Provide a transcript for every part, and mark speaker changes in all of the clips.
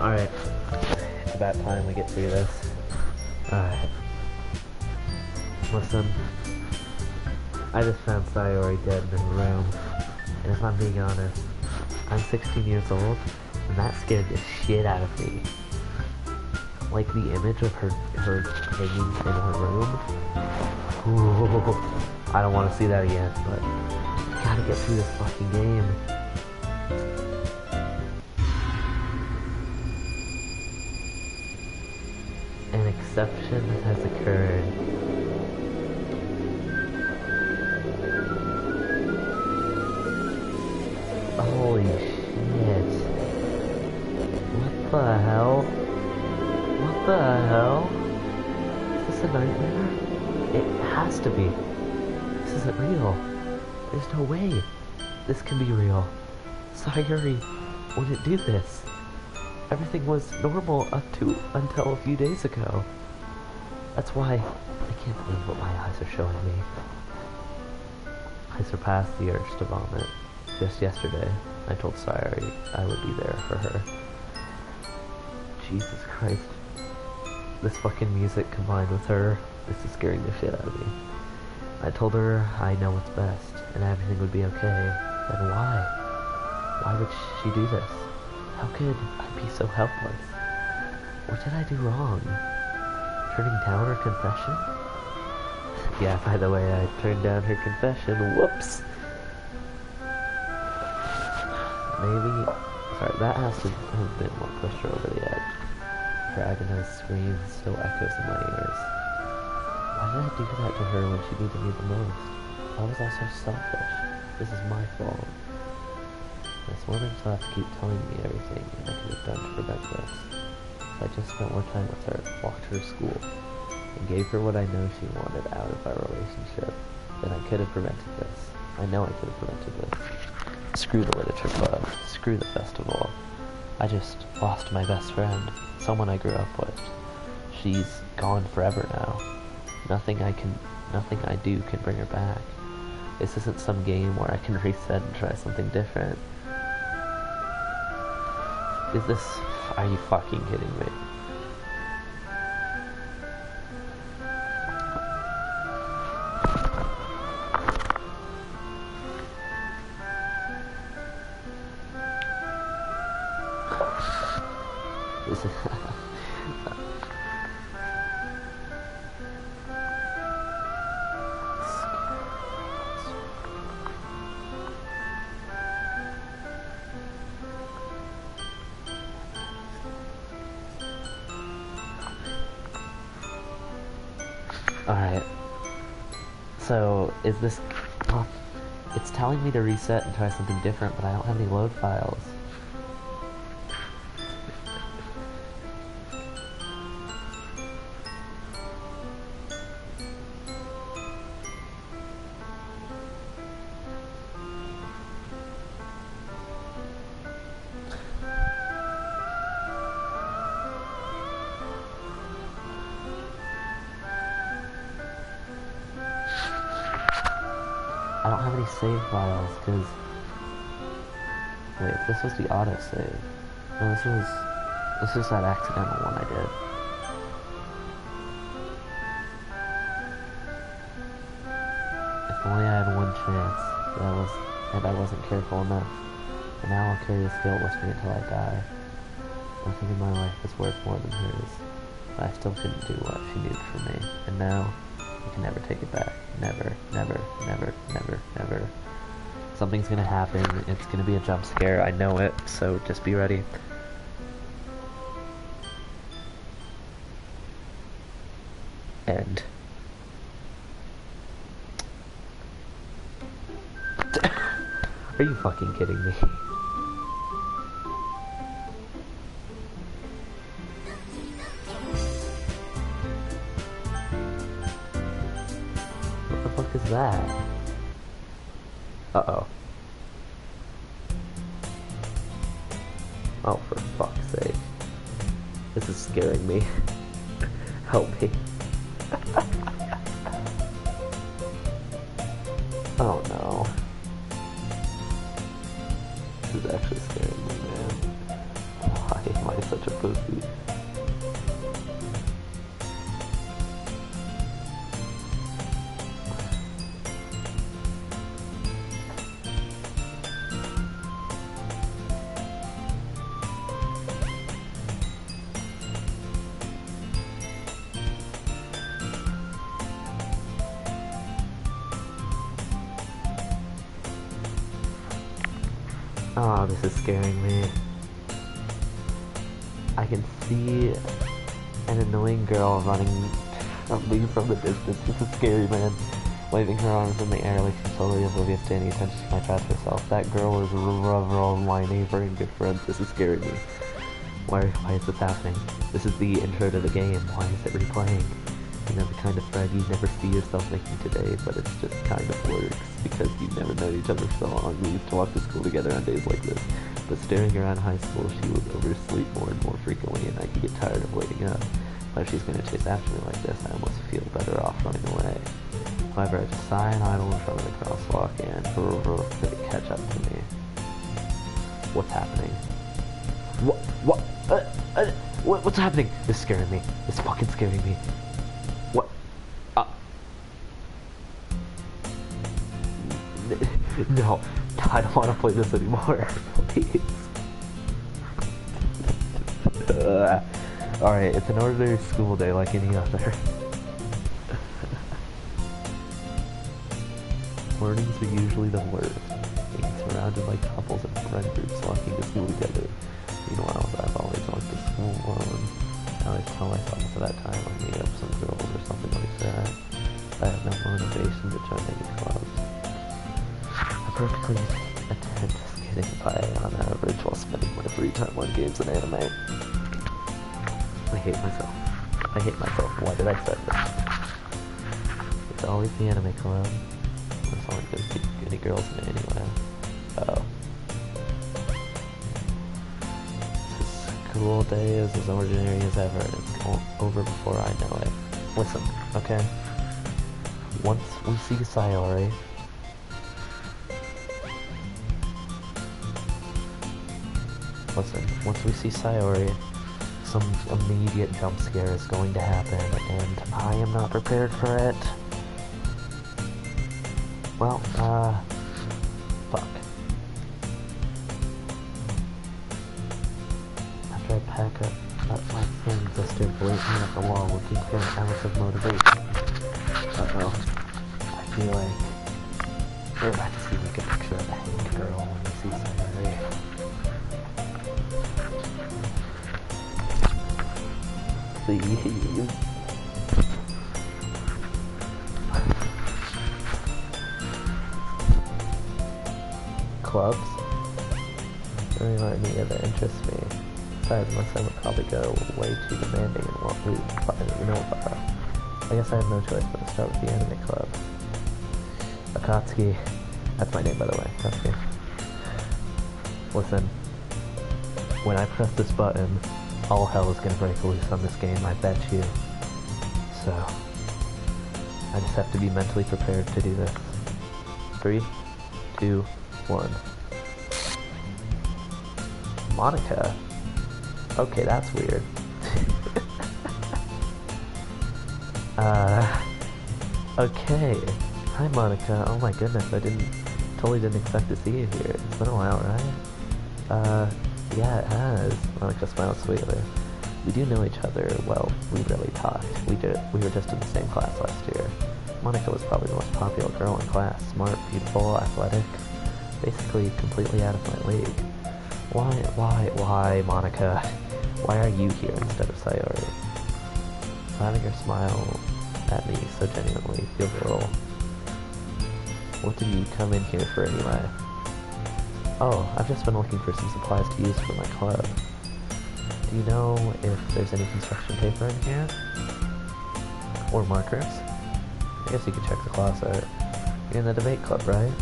Speaker 1: Alright. It's about time we get through this. Alright. Listen. I just found Sayori dead in her room. And if I'm being honest, I'm 16 years old, and that scared the shit out of me. Like the image of her hanging in her room. Ooh, I don't want to see that again, but gotta get through this fucking game. An exception has occurred. Holy shit. What the hell? What the hell? Is this a nightmare? It has to be. This isn't real. There's no way this can be real. Sayori wouldn't do this. Everything was normal until a few days ago. That's why I can't believe what my eyes are showing me. I surpassed the urge to vomit. Just yesterday, I told Sayori I would be there for her. Jesus Christ. This fucking music combined with her, this is scaring the shit out of me. I told her I know what's best, and everything would be okay. Then why? Why would she do this? How could I be so helpless? What did I do wrong? Turning down her confession? Yeah, by the way, I turned down her confession. Whoops! Maybe... Sorry, that has to have been what pushed her over the edge. Her agonized scream still echoes in my ears. Why did I do that to her when she needed me the most? Why was I so selfish? This is my fault. This woman still has to keep telling me everything I could have done to prevent this. If I just spent more time with her, walked her to school, and gave her what I know she wanted out of our relationship, then I could have prevented this. I know I could have prevented this. Screw the literature club. Screw the festival. I just lost my best friend. Someone I grew up with. She's gone forever now. Nothing I do can bring her back. This isn't some game where I can reset and try something different. Are you fucking kidding me? Alright. So, is this... Oh, it's telling me to reset and try something different, but I don't have any load files. I don't have any save files, because... Wait, this was the autosave. No, this was that accidental one I did. If only I had one chance, and I wasn't careful enough. And now I'll carry this guilt with me until I die. Nothing in my life is worth more than hers. But I still couldn't do what she needed from me. And now... I can never take it back. Never, never, never, never, never. Something's gonna happen. It's gonna be a jump scare. I know it, so just be ready. End. Are you fucking kidding me? What the fuck is that? Uh-oh. Oh, for fuck's sake. This is scaring me. Help me. Oh no. This is actually scaring me, man. Why am I such a Oh, this is scaring me. I can see an annoying girl running at me from the distance. This is scary, man. Waving her arms in the air like she's totally oblivious to any attention she might draw to herself. That girl is my neighbor and good friend. This is scaring me. Why is this happening? This is the intro to the game. Why is it replaying? You know, the kind of friend you never see yourself making today, but it's just kind of works because you've never known each other so long. We used to walk to school together on days like this. But staring around high school, she would oversleep more and more frequently, and I could get tired of waiting up. But if she's going to chase after me like this, I almost feel better off running away. However, I just sigh and idle in front of the crosswalk, and could it catch up to me. What's happening? What's happening? This is scaring me. This is fucking scaring me. What? No, I don't want to play this anymore. Please. Alright, it's an ordinary school day like any other. Mornings are usually the worst. Being surrounded by couples and friend groups walking to school together. Meanwhile, I've always walked to school alone. I always tell myself at that time I'll meet up with some girls or something like that. I have no motivation to join any clubs. I perfectly attend skating by on average while spending my free time on games and anime. I hate myself. I hate myself. Why did I start this? It's always the anime club. There's only going to be any girls in it anyway. Uh-oh. School day is as ordinary as ever, and it's over before I know it. Listen, okay? Once we see Sayori, some immediate jump scare is going to happen, and I am not prepared for it. Well, fuck. After I pack up my things, I stare blatantly at the wall, looking for an ounce of motivation. Uh-oh. I feel like we're about to see like a picture of a hanged girl when we see Sayori. Please. Clubs? Really aren't any that interests me. Besides, most of them would probably go way too demanding and won't leave. You know what? I guess I have no choice but to start with the anime club. Akatsuki. That's my name, by the way. Akatsuki. Listen. When I press this button, all hell is gonna break loose on this game, I bet you. So, I just have to be mentally prepared to do this. 3, 2, 1. Monica? Okay, that's weird. Okay. Hi, Monica. Oh my goodness, totally didn't expect to see you here. It's been a while, right? Yeah, it has. Monica smiled sweetly. We do know each other. Well, we really talked. We were just in the same class last year. Monica was probably the most popular girl in class. Smart, beautiful, athletic. Basically, completely out of my league. Why, Monica? Why are you here instead of Sayori? Having her smile at me so genuinely feels a little... What did you come in here for anyway? Oh, I've just been looking for some supplies to use for my club. Do you know if there's any construction paper in here? Or markers? I guess you could check the closet. You're in the debate club, right?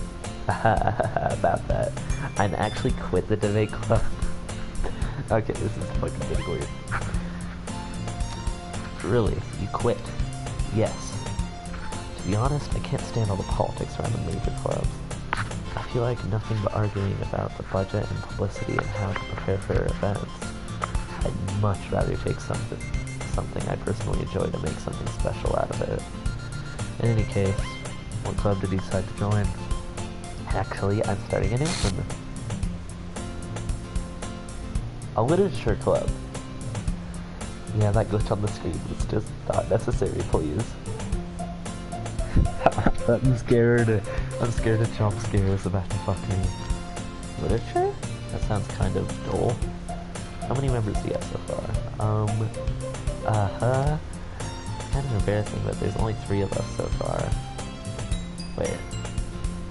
Speaker 1: About that. I'm actually quit the debate club. Okay, this is fucking getting weird. Really? You quit? Yes. To be honest, I can't stand all the politics around the major clubs. I feel like nothing but arguing about the budget and publicity and how to prepare for events. I'd much rather take something I personally enjoy to make something special out of it. In any case, what club did you decide to join? Actually, I'm starting a new one. A literature club. Yeah, that glitch on the screen was just not necessary, please. I'm scared a jump scare is about to fuck me. Literature? That sounds kind of dull. How many members do you have so far? Kind of embarrassing, but there's only 3 of us so far. Wait.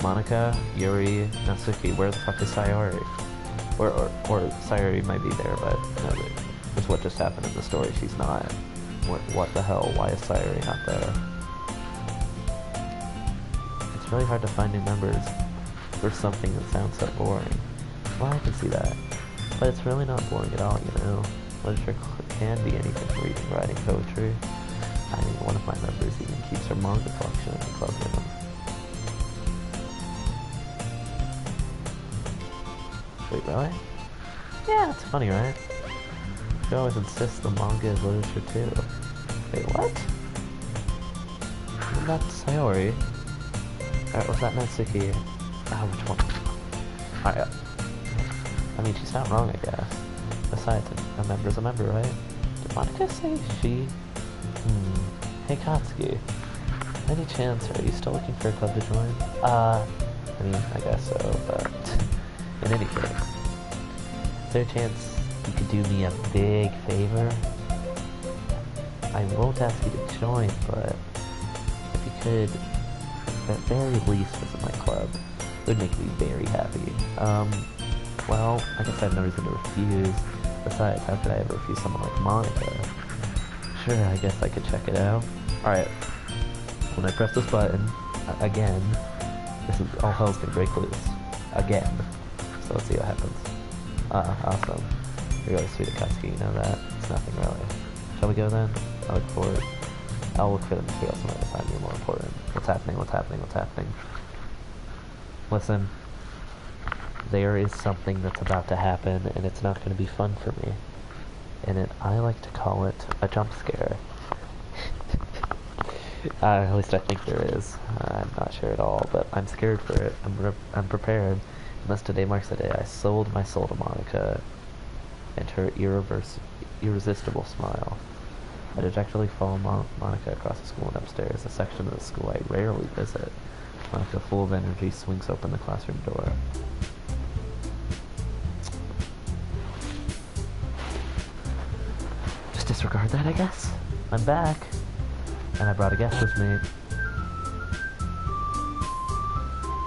Speaker 1: Monica, Yuri, Natsuki, where the fuck is Sayori? Or Sayori might be there, but no, that's what just happened in the story. She's not. What the hell? Why is Sayori not there? It's really hard to find new members for something that sounds so boring. Well, I can see that. But it's really not boring at all, you know? Literature can be anything from reading, writing, poetry. I mean, one of my members even keeps her manga collection in the club room. Wait, really? Yeah, it's funny, right? She always insists the manga is literature too. Wait, what? What about Sayori? Or was that Natsuki? Which one? Alright. I mean, she's not wrong, I guess. Besides, a member's a member, right? Did Monica say she? Hey, Katsuki. Any chance, are you still looking for a club to join? I mean, I guess so, but... in any case, is there a chance you could do me a big favor? I won't ask you to join, but if you could, at the very least, visit my club, it would make me very happy. Well, I guess I have no reason to refuse. Besides, how could I ever refuse someone like Monica? Sure, I guess I could check it out. Alright, when I press this button, again, this is all hell's gonna break loose. Again. So let's see what happens. Awesome. You're really sweet, Akatsuki, you know that? It's nothing really. Shall we go then? I'll look forward. I'll look for the material some other time. You're more important. What's happening? What's happening? What's happening? Listen. There is something that's about to happen, and it's not going to be fun for me. And I like to call it a jump scare. At least I think there is. I'm not sure at all, but I'm scared for it. I'm prepared. Unless today marks the day I sold my soul to Monica and her irresistible smile. I dejectedly follow Monica across the school and upstairs, a section of the school I rarely visit. Monica, full of energy, swings open the classroom door. Just disregard that, I guess. I'm back. And I brought a guest with me.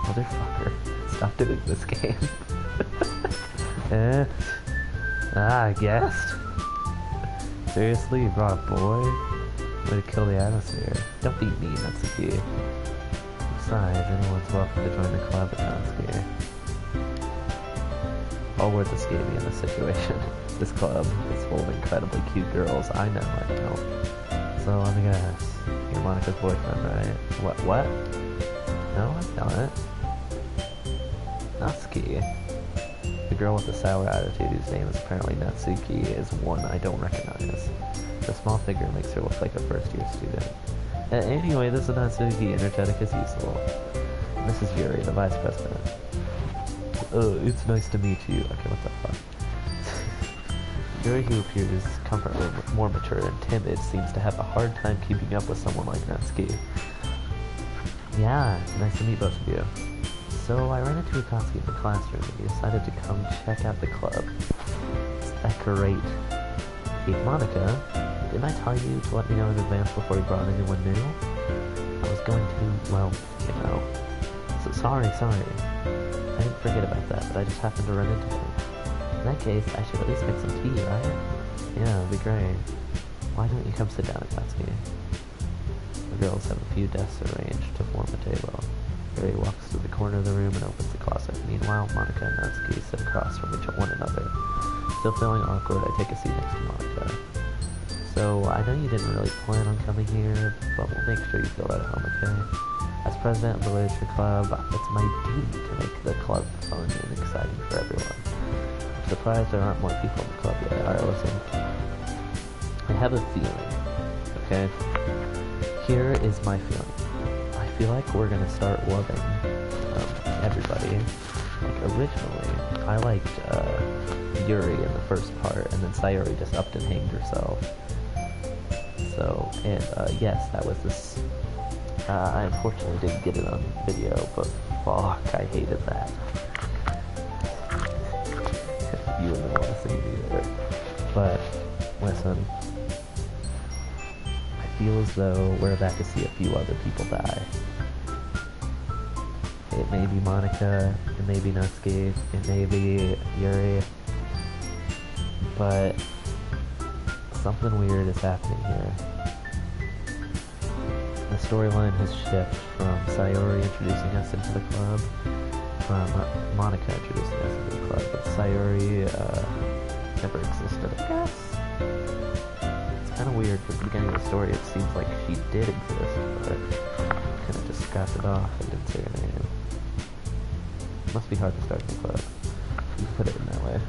Speaker 1: Motherfucker. Stop doing this game. I guessed. Seriously, you brought a boy? Way to kill the atmosphere. Don't be mean, that's the key. Besides, anyone's welcome to join the club at Natsuki. All worth escaping in this situation. This club is full of incredibly cute girls. I know. So let me guess. You're Monica's boyfriend, right? What? No, I'm not. Natsuki. The girl with the sour attitude whose name is apparently Natsuki is one I don't recognize. The small figure makes her look like a first-year student. Anyway, this is Natsuki, energetic as usual. And this is Yuri, the vice president. It's nice to meet you. Okay, what the fuck? Yuri, who appears comfortably more mature and timid, seems to have a hard time keeping up with someone like Natsuki. Yeah, nice to meet both of you. So I ran into Akatsuki in the classroom and he decided to come check out the club. Is that great? Hey, Monica, didn't I tell you to let me know in advance before you brought anyone new? I was going to, well, you know. So sorry. I didn't forget about that, but I just happened to run into him. In that case, I should at least make some tea, right? Yeah, that'd be great. Why don't you come sit down, Akatsuki? The girls have a few desks arranged to form a table. Yuri walks to the corner of the room and opens the closet. Meanwhile, Monica and Natsuki sit across from one another. Still feeling awkward, I take a seat next to Monica. So, I know you didn't really plan on coming here, but we'll make sure you feel at home, okay? As president of the Literature Club, it's my duty to make the club fun and exciting for everyone. I'm surprised there aren't more people in the club yet. Alright, listen. I have a feeling, okay? Here is my feeling. I feel like we're gonna start loving everybody. Like, originally, I liked Yuri in the first part, and then Sayori just upped and hanged herself. So, and yes, that was this. I unfortunately didn't get it on video, but fuck, I hated that. you wouldn't want to see it either. But, listen. I feel as though we're about to see a few other people die. It may be Monica, it may be Natsuki, it may be Yuri, but something weird is happening here. The storyline has shifted from Sayori introducing us into the club, from Monica introducing us into the club, but Sayori never existed, I guess. It's kind of weird, because at the beginning of the story it seems like she did exist, but kind of just scratched it off and didn't say her name. It must be hard to start a new club. You can put it in that way.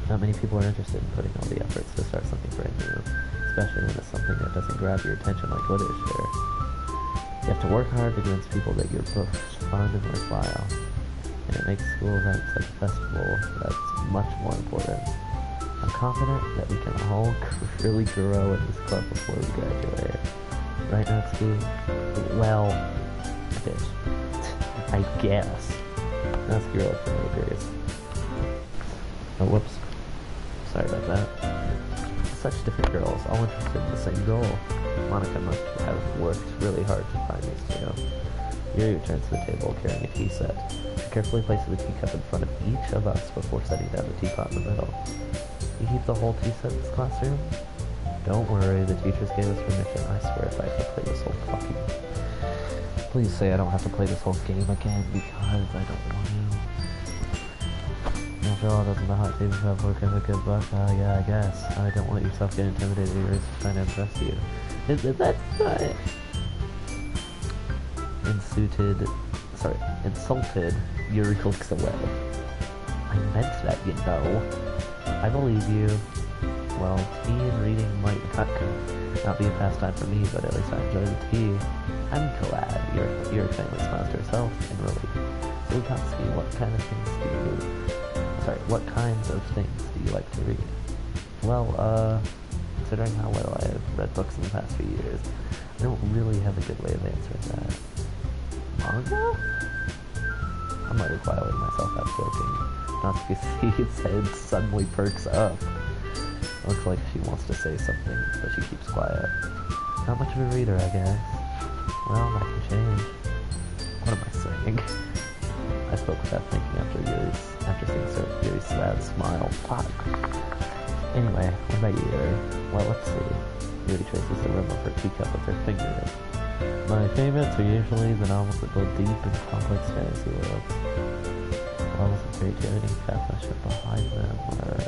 Speaker 1: Not many people are interested in putting all the efforts to start something brand new, especially when it's something that doesn't grab your attention like literature. You have to work hard to convince people that your book's fun and worthwhile, and it makes school events like a festival that's much more important. I'm confident that we can all really grow in this club before we graduate. Right, Natsuki? Well, bitch. I guess. Natsuki really agrees. Oh, whoops. Sorry about that. Such different girls, all interested in the same goal. Monica must have worked really hard to find these two. Yuri returns to the table carrying a tea set. She carefully places the teacup in front of each of us before setting down the teapot in the middle. You keep the whole tea set in this classroom? Don't worry, the teachers gave us permission. I swear if I have to play this whole fucking... Please say I don't have to play this whole game again, because I don't want to. After all, doesn't the hot table club work as a good buck? Yeah, I guess. I don't want yourself getting intimidated. You're just trying to impress you. That's not... Insulted, Yuri looks away. I meant that, you know. I believe you. Well, tea and reading might not be a pastime for me, but at least I enjoy the tea. I'm glad your family smiles to herself in relief. So Lukaski, what kinds of things do you like to read? Well, considering how well I have read books in the past few years, I don't really have a good way of answering that. Manga? I might have violated myself by joking. Natsuki's head suddenly perks up. Looks like she wants to say something, but she keeps quiet. Not much of a reader, I guess. Well, that can change. What am I saying? I spoke without thinking after seeing Yuri's sad smile. Fuck. Anyway, what about you, Yuri? Well, let's see. Yuri traces the rim of her teacup with her finger. My favorites are usually the novels that go deep in complex fantasy worlds. Novels with creativity and craftsmanship behind them are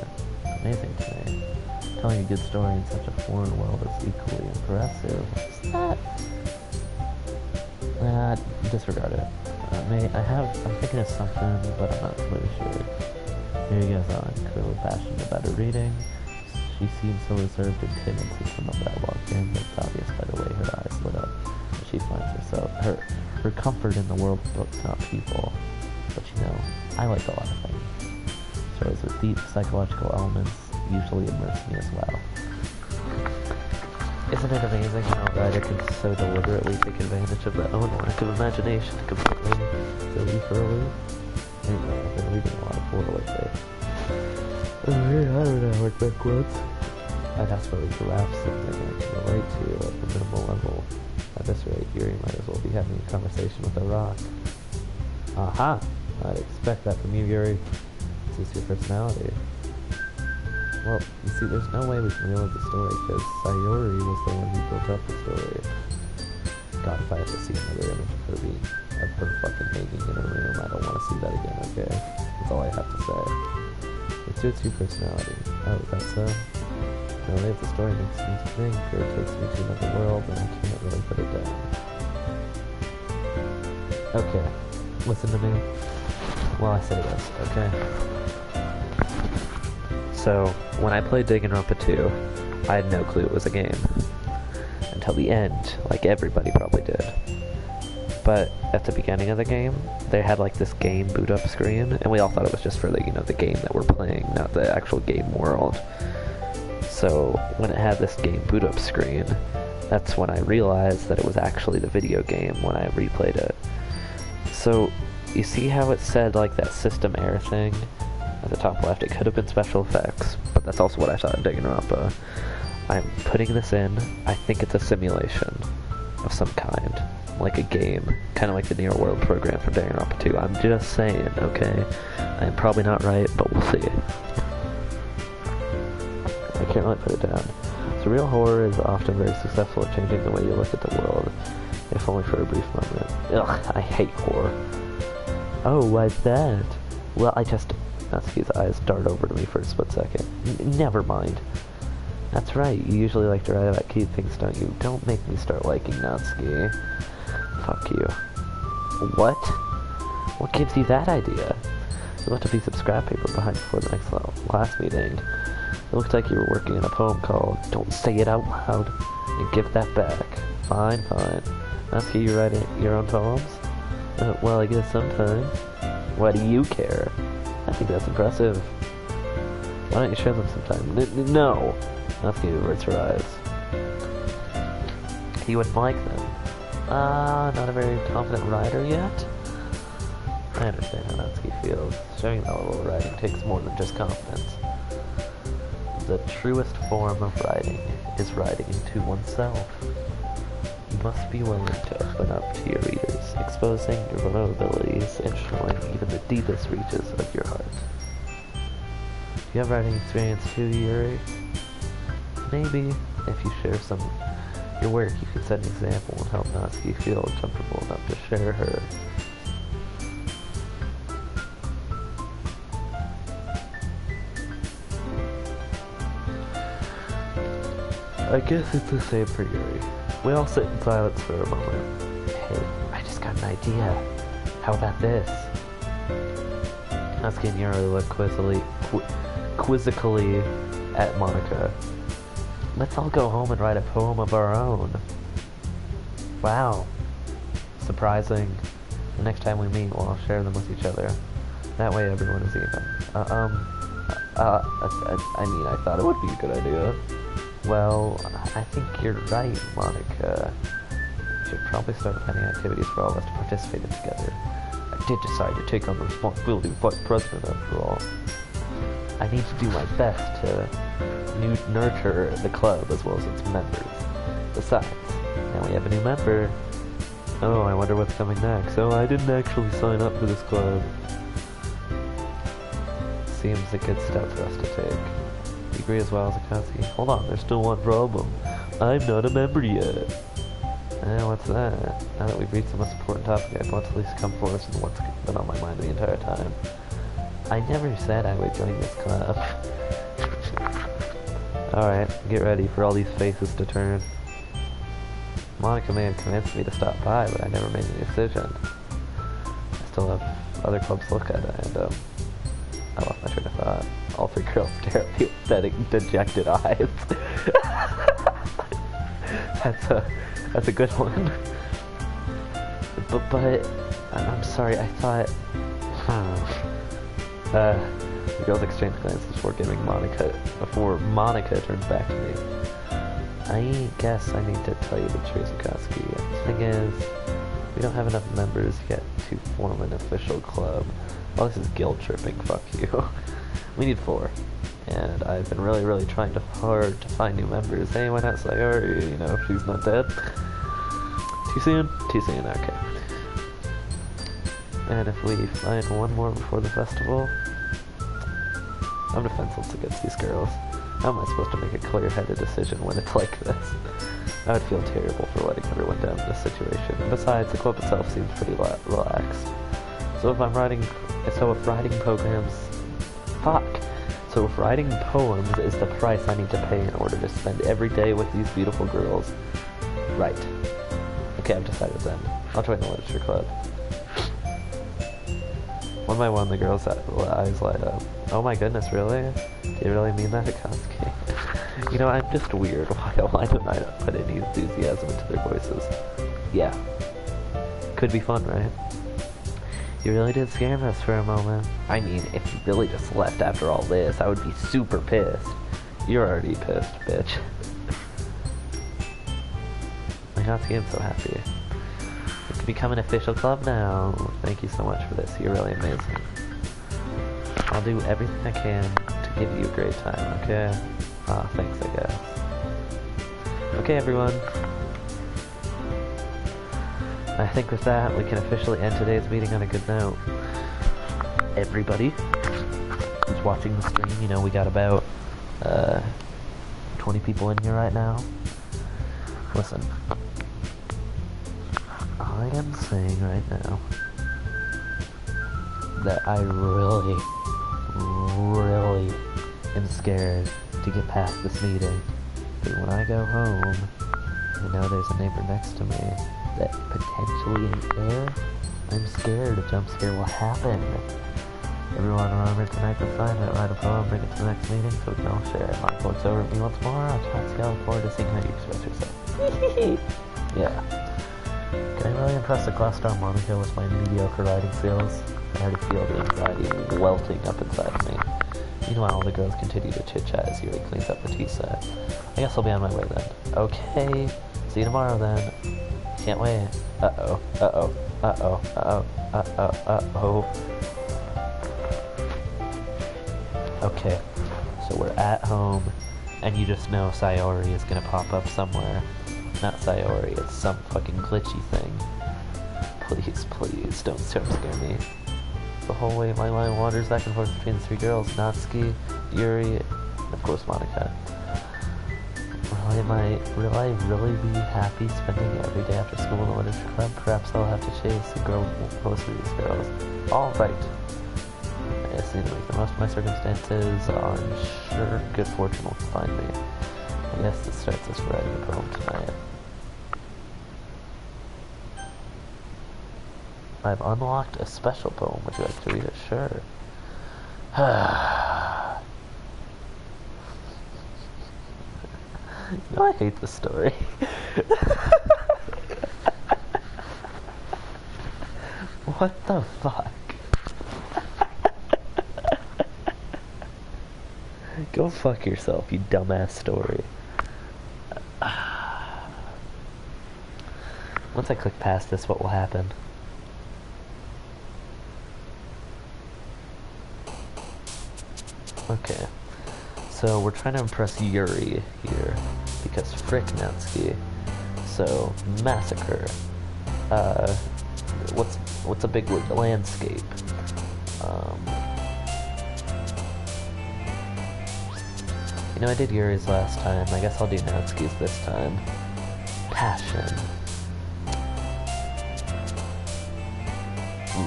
Speaker 1: amazing to me. Telling a good story in such a foreign world is equally impressive. What's that? Disregard it. I'm thinking of something, but I'm not really sure. Here he goes on, clearly passionate about her reading. She seems so reserved and timid since the moment I walked in, but it's obvious by the way her eyes lit up that she finds herself, her comfort in the world of books, not people. But you know, I like a lot of things. Stories with deep psychological elements usually immerse me as well. Isn't it amazing how a writer can so deliberately take advantage of their own lack of imagination to completely fill you for a loop? Anyway, I've been reading a lot of Portal lately. I don't know how it back quotes. I desperately grasp something I can relate to at the minimal level. At this rate, Yuri might as well be having a conversation with a rock. Aha! I'd expect that from you, Yuri. This is your personality. Well, you see, there's no way we can realize the story, because Sayori was the one who built up the story. God, if I have to see another image of her fucking hanging in her room, I don't want to see that again, okay? That's all I have to say. It suits your personality. Oh, is that so? Only if the story makes me think, or takes me to another world, then I can't really put it down. Okay, listen to me. Well, I say this, okay? So, when I played Danganronpa 2, I had no clue it was a game. Until the end, like everybody probably did. But at the beginning of the game, they had like this game boot up screen, and we all thought it was just for the, the game that we're playing, not the actual game world. So, when it had this game boot up screen, that's when I realized that it was actually the video game when I replayed it. So, you see how it said like that system error thing? at the top left. It could have been special effects, but that's also what I thought of Danganronpa. I'm putting this in. I think it's a simulation of some kind, like a game, kind of like the Near World program from Danganronpa 2. I'm just saying, okay? I'm probably not right, but we'll see. I can't really put it down. Surreal horror is often very successful at changing the way you look at the world, if only for a brief moment. Ugh, I hate horror. Oh, why's that? Well, Natsuki's eyes dart over to me for a split second. Never mind. That's right, you usually like to write about cute things, don't you? Don't make me start liking Natsuki. Fuck you. What? What gives you that idea? You left a piece of scrap paper behind before the next class meeting. It looked like you were working on a poem called Don't Say It Out Loud, and give that back. Fine, fine. Natsuki, you write your own poems? Well, I guess sometimes. Why do you care? I think that's impressive. Why don't you share them sometime? No! Natsuki averts her eyes. You wouldn't like them. Not a very confident writer yet? I understand how Natsuki feels. Showing that level of writing takes more than just confidence. The truest form of writing is writing to oneself. You must be willing to open up to your readers, exposing your vulnerabilities and showing even the deepest reaches of your heart. Do you have writing experience too, Yuri? Maybe, if you share your work, you could set an example and help Natsuki feel comfortable enough to share her. I guess it's the same for Yuri. We all sit in silence for a moment. Hey, I just got an idea. How about this? Natsuki and Yuri look quizzically at Monica. Let's all go home and write a poem of our own. Wow. Surprising. The next time we meet, we'll all share them with each other. That way everyone is even. I mean, I thought it would be a good idea. Well, I think you're right, Monica. We should probably start planning activities for all of us to participate in together. I did decide to take on the responsibility of vice president after all. I need to do my best to nurture the club as well as its members. Besides, now we have a new member. Oh, I wonder what's coming next. Oh, I didn't actually sign up for this club. Seems a good step for us to take. You agree as well as Akatsuki? Hold on, there's still one problem. I'm not a member yet. What's that? Now that we've reached the most important topic, I want to at least come forward with what's been on my mind the entire time. I never said I would join this club. Alright, get ready for all these faces to turn. Monica may have convinced me to stop by, but I never made a decision. I still have other clubs to look at, and I lost my train of thought. All three girls stare at me with pathetic, dejected eyes. That's a good one. But I'm sorry, I thought. The girls exchange glances before Monica turns back to me. I guess I need to tell you the truth, Akatsuki. The thing is, we don't have enough members yet to form an official club. Well, this is guilt tripping, fuck you. We need 4. And I've been really trying hard to find new members. Hey, why not Sayori? You know, if she's not dead. Too soon? Too soon, okay. And if we find one more before the festival, I'm defenseless against these girls. How am I supposed to make a clear-headed decision when it's like this? I would feel terrible for letting everyone down in this situation. And besides, the club itself seems pretty relaxed. So if writing poems is the price I need to pay in order to spend every day with these beautiful girls. Right. Okay, I've decided then. I'll join the literature club. One by one, the girls' eyes light up. Oh my goodness, really? Do you really mean that, Akatsuki? You know, I'm just weird. Why don't I put any enthusiasm into their voices? Yeah. Could be fun, right? You really did scare us for a moment. I mean, if you really just left after all this, I would be super pissed. You're already pissed, bitch. Akatsuki, I'm so happy. We can become an official club now. Thank you so much for this. You're really amazing. I'll do everything I can to give you a great time, okay? Thanks, I guess. Okay, everyone. I think with that, we can officially end today's meeting on a good note. Everybody who's watching the stream, you know, we got about 20 people in here right now. Listen, I am saying right now that I really am scared to get past this meeting. But when I go home, I know there's a neighbor next to me that potentially ain't there. I'm scared a jump scare will happen. Everyone remember tonight's assignment, write a poem, bring it to the next meeting so we can all share it. Mark looks over at me once more, I'll try to look forward to seeing how you express yourself. Yeah. Can I really impress the class star Monica with my mediocre writing skills? I already feel the anxiety welting up inside of me. Meanwhile, all the girls continue to chit-chat as Yuri cleans up the tea set. I guess I'll be on my way then. Okay, see you tomorrow then. Can't wait. Uh-oh, uh-oh, uh-oh, uh-oh, uh-oh, uh-oh. Okay, so we're at home, and you just know Sayori is gonna pop up somewhere. Not Sayori, it's some fucking glitchy thing. Please, please, don't jump scare me. The whole way my mind wanders back and forth between the three girls, Natsuki, Yuri, and of course Monica. Will I really be happy spending every day after school in the literature club? Perhaps I'll have to chase and grow close to these girls. Alright. I guess to make the most of my circumstances, I'm sure good fortune will find me. I guess this starts us writing a poem tonight. I've unlocked a special poem. Would you like to read it? Sure. You know, I hate this story. What the fuck? Go fuck yourself, you dumbass story. Once I click past this, what will happen? Okay. So we're trying to impress Yuri here, because frick Natsuki. So, massacre. What's a big word? Landscape. You know, I did Yuri's last time. I guess I'll do Natsuki's this time. Passion.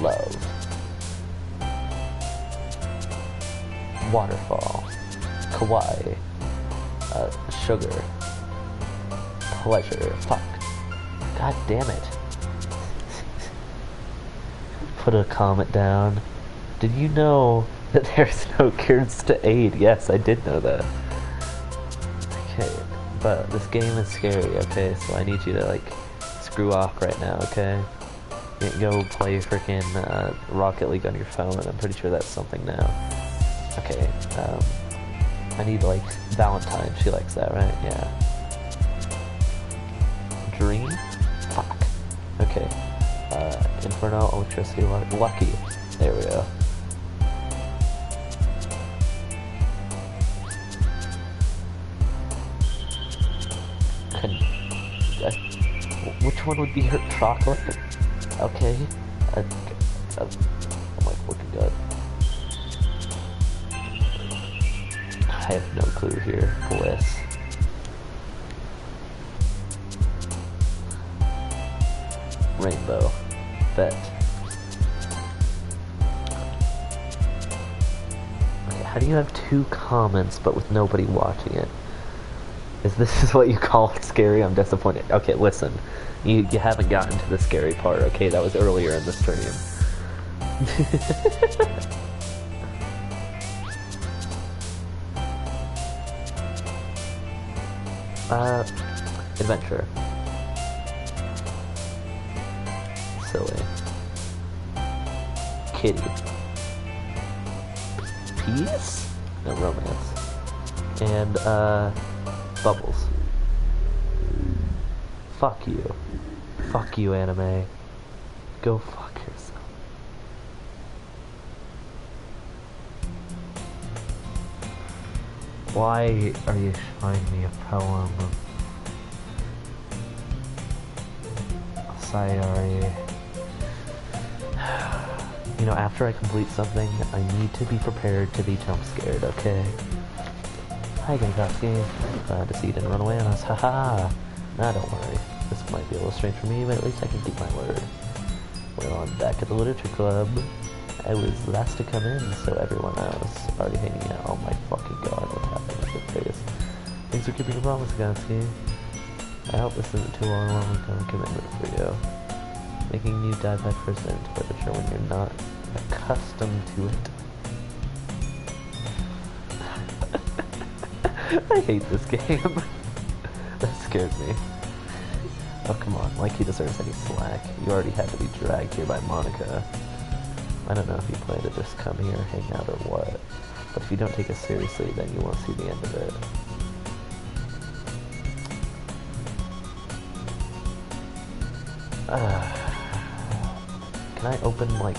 Speaker 1: Love. Waterfall. Kawaii. Sugar. Pleasure. Fuck. God damn it. Put a comment down. Did you know that there's no cures to aid? Yes, I did know that. Okay, but this game is scary, okay? So I need you to, like, screw off right now, okay? Go play frickin' Rocket League on your phone. I'm pretty sure that's something now. Okay, I need, like, Valentine. She likes that, right? Yeah. Dream? Fuck. Okay. Inferno, electricity, lucky. There we go. Which one would be her? Chocolate? Okay. I'm like looking good. I have no clue here. Bliss. Rainbow. Bet. Okay, how do you have 2 comments but with nobody watching it? This is what you call scary? I'm disappointed. Okay, listen. You haven't gotten to the scary part, okay? That was earlier in the stream. Adventure. Silly. Kitty. Peace? No, romance. And, Bubbles. Fuck you. Fuck you, anime. Go fuck yourself. Why are you showing me a poem? Sayori. You know, after I complete something, I need to be prepared to be jump scared, okay? Hi, Doki. Glad to see you didn't run away on us. Haha! Nah, don't worry. This might be a little strange for me, but at least I can keep my word. Well, I'm back at the literature club. I was last to come in, so everyone else already hanging out. Oh my fucking god, what's happening with your face? Thanks for keeping your promise, Gatsuki. I hope this isn't too long commitment for you. Making you dive headfirst into literature when you're not accustomed to it. I hate this game. That scared me. Oh, come on. Like he deserves any slack. You already had to be dragged here by Monica. I don't know if you plan to just come here, hang out, or what. But if you don't take us seriously, then you won't see the end of it. Can I open, like...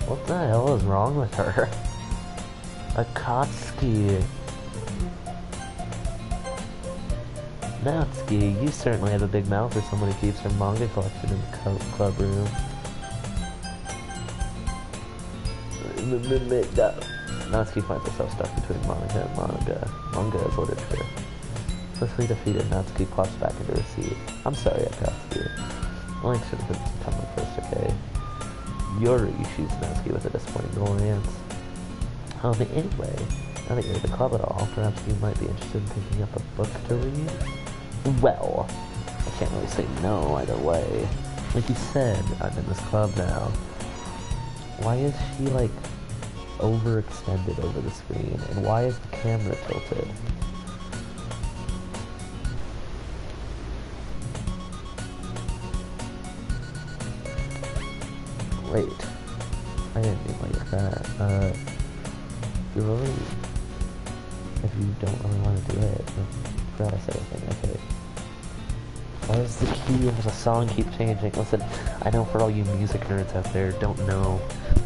Speaker 1: What the hell is wrong with her? Akatsuki. Natsuki, you certainly have a big mouth for someone who keeps her manga collection in the club room. Natsuki finds herself stuck between manga and manga. Manga is literature. Swiftly defeated, Natsuki plops back into her seat. I'm sorry, Akatsuki. Well, I should have been some time first, okay? Yuri shoots Natsuki with a disappointing glance. Oh, but anyway, now that you're at the club at all, perhaps you might be interested in picking up a book to read? Well, I can't really say no either way. Like you said, I'm in this club now. Why is she, like, overextended over the screen? And why is the camera tilted? Wait. I didn't mean like that. You really... If you don't really want to do it, I forgot I said anything, okay. Why does the key of the song keep changing? Listen, I know for all you music nerds out there don't know,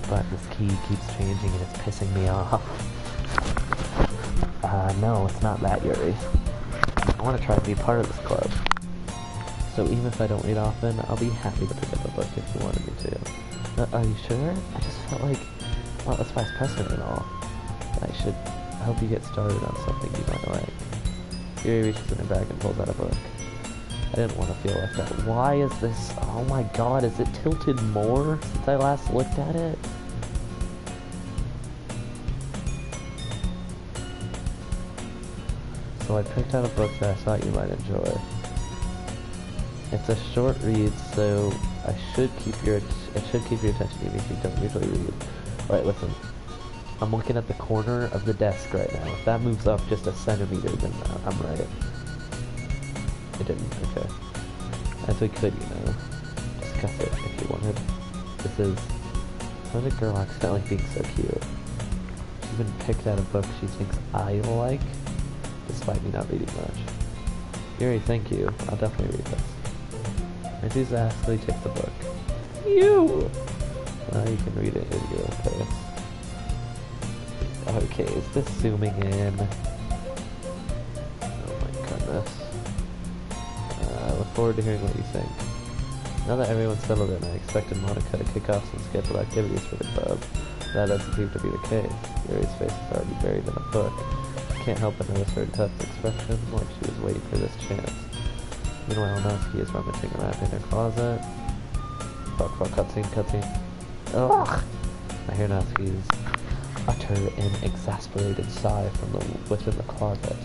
Speaker 1: but this key keeps changing and it's pissing me off. No, it's not that, Yuri. I want to try to be part of this club. So even if I don't read often, I'll be happy to pick up a book if you wanted me to. Are you sure? I just felt like, well, that's vice president and all. I should help you get started on something you might like. Yuri reaches in her bag and pulls out a book. I didn't want to feel left out. Why is this? Oh my god, is it tilted more since I last looked at it? So I picked out a book that I thought you might enjoy. It's a short read, so it should keep your attention even if you don't usually read. Alright, listen. I'm looking at the corner of the desk right now. If that moves up just a centimeter, then I'm right. It didn't, okay. As we could, you know, discuss it if you wanted. This is... How's a girl accidentally being so cute? She's been picked out a book she thinks I like, despite me not reading much. Yuri, thank you. I'll definitely read this. Enthusiastically take the book. You! Now you can read it in your own pace. Okay, is this zooming in? Oh my goodness. I look forward to hearing what you think. Now that everyone's settled in, I expected Monica to kick off some scheduled activities for the club. That doesn't seem to be the case. Yuri's face is already buried in a book. I can't help but notice her tough expression, like she was waiting for this chance. Meanwhile, Natsuki is rummaging around in her closet. Fuck, cutscene. Ugh! I hear Natsuki's utter an exasperated sigh from within the closet.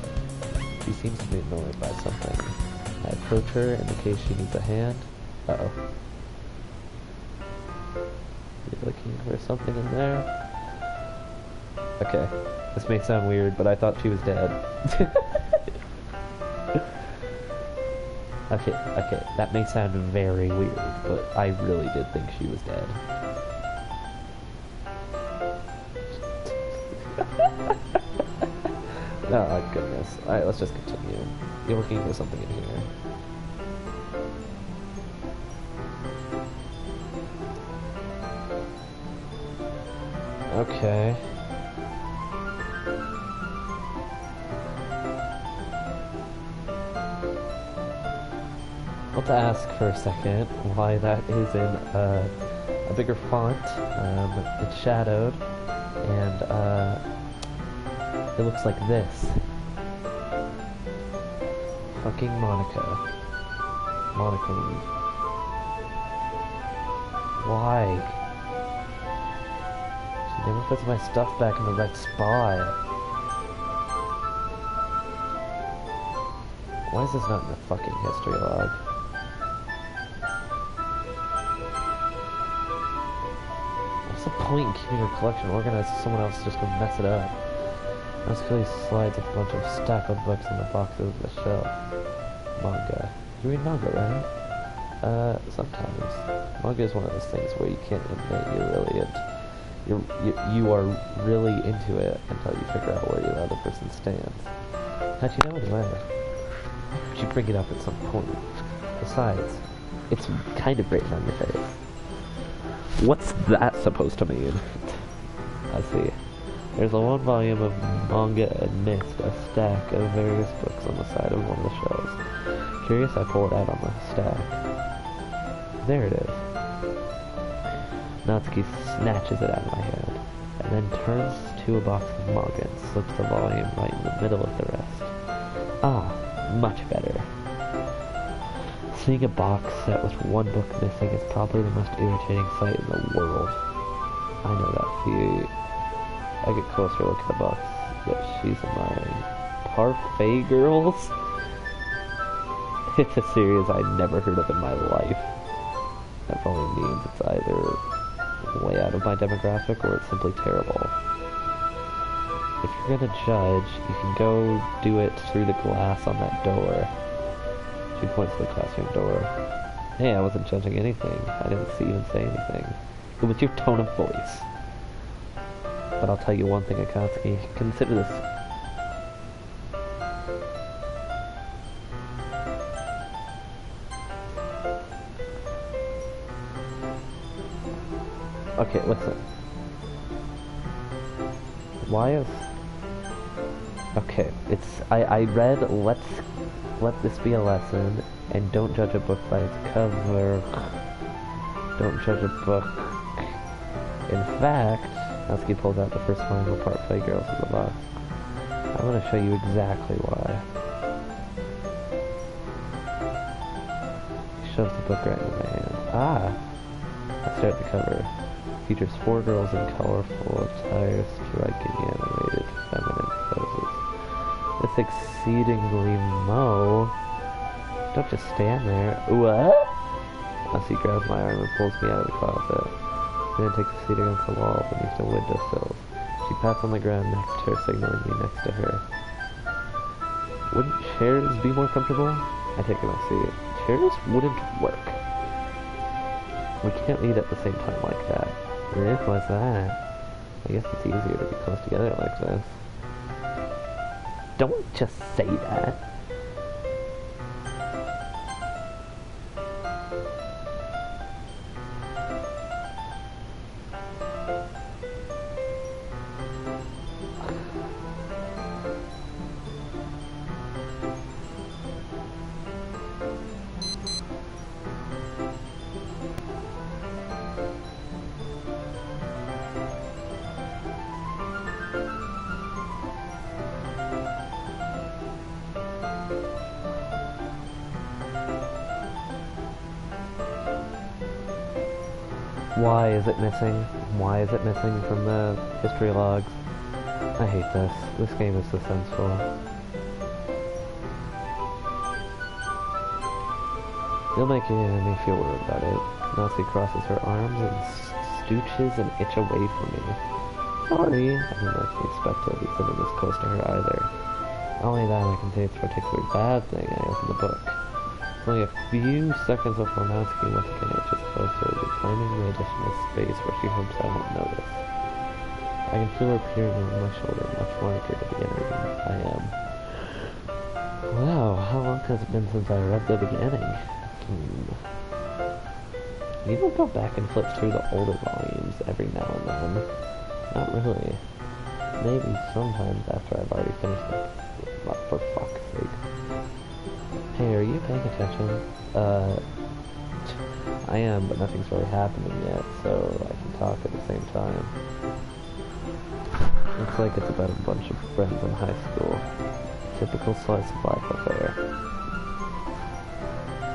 Speaker 1: She seems to be annoyed by something. I approach her in the case she needs a hand. Uh-oh. You looking for something in there? Okay. This may sound weird, but I thought she was dead. Okay, that may sound very weird, but I really did think she was dead. Oh, goodness. Alright, let's just continue. You're looking for something in here. Okay. I'll have to ask for a second why that is in a bigger font. It's shadowed, and it looks like this. Fucking Monica. Monica. Why? She never puts my stuff back in the right spot. Why is this not in the fucking history log? What's the point in keeping your collection organized if someone else is just gonna mess it up? Muscly slides with a bunch of stack of books in the boxes of the shelf. Manga. You read manga, right? Sometimes. Manga is one of those things where you can't admit you are really into it until you figure out where your other person stands. How'd you know anyway? Why would you bring it up at some point? Besides, it's kind of great on your face. What's that supposed to mean? I see. There's a one volume of manga amidst a stack of various books on the side of one of the shelves. Curious, I pull it out on the stack. There it is. Natsuki snatches it out of my hand, and then turns to a box of manga and slips the volume right in the middle of the rest. Ah, much better. Seeing a box set with one book missing is probably the most irritating sight in the world. I know that feeling. I get closer look at the box that she's admiring. Parfait Girls? It's a series I'd never heard of in my life. That probably means it's either way out of my demographic or it's simply terrible. If you're gonna judge, you can go do it through the glass on that door. She points to the classroom door. Hey, I wasn't judging anything. I didn't even say anything. It was your tone of voice. But I'll tell you one thing, Akatsuki. Consider this. Okay, listen. Why is... Okay, it's... I read, let this be a lesson, and don't judge a book by its cover. Don't judge a book. In fact... Natsuki pulls out the first line of Parfait Girls in the box. I'm going to show you exactly why. She shoves the book right into my hand. Ah! I stare at the cover. It features 4 girls in colorful attire striking animated feminine poses. It's exceedingly mo. Don't just stand there. What? Natsuki grabs my arm and pulls me out of the closet. Then takes a seat against the wall beneath the windowsill. She pats on the ground next to her, signaling me next to her. Wouldn't chairs be more comfortable? I take my seat. Chairs wouldn't work. We can't eat at the same time like that. What's that? I guess it's easier to be close together like this. Don't just say that. Why is it missing? Why is it missing from the history logs? I hate this. This game is suspenseful. You'll make me feel weird about it. Natsuki crosses her arms and stooches an inch away from me. Sorry, I didn't actually expect to be sitting this close to her either. Not only that, I can say it's a particularly bad thing. I opened the book. Only a few seconds before Natsuki once again inches closer, reclaiming the additional space where she hopes I won't notice. I I can feel her peering over my shoulder, much more eager to begin reading. I am. Wow, how long has it been since I read the beginning? You don't go back and flip through the older volumes every now and then. Not really. Maybe sometimes after I've already finished it. But for fuck's sake. Hey, are you paying attention? I am, but nothing's really happening yet, so I can talk at the same time. Looks like it's about a bunch of friends in high school. Typical slice of life affair.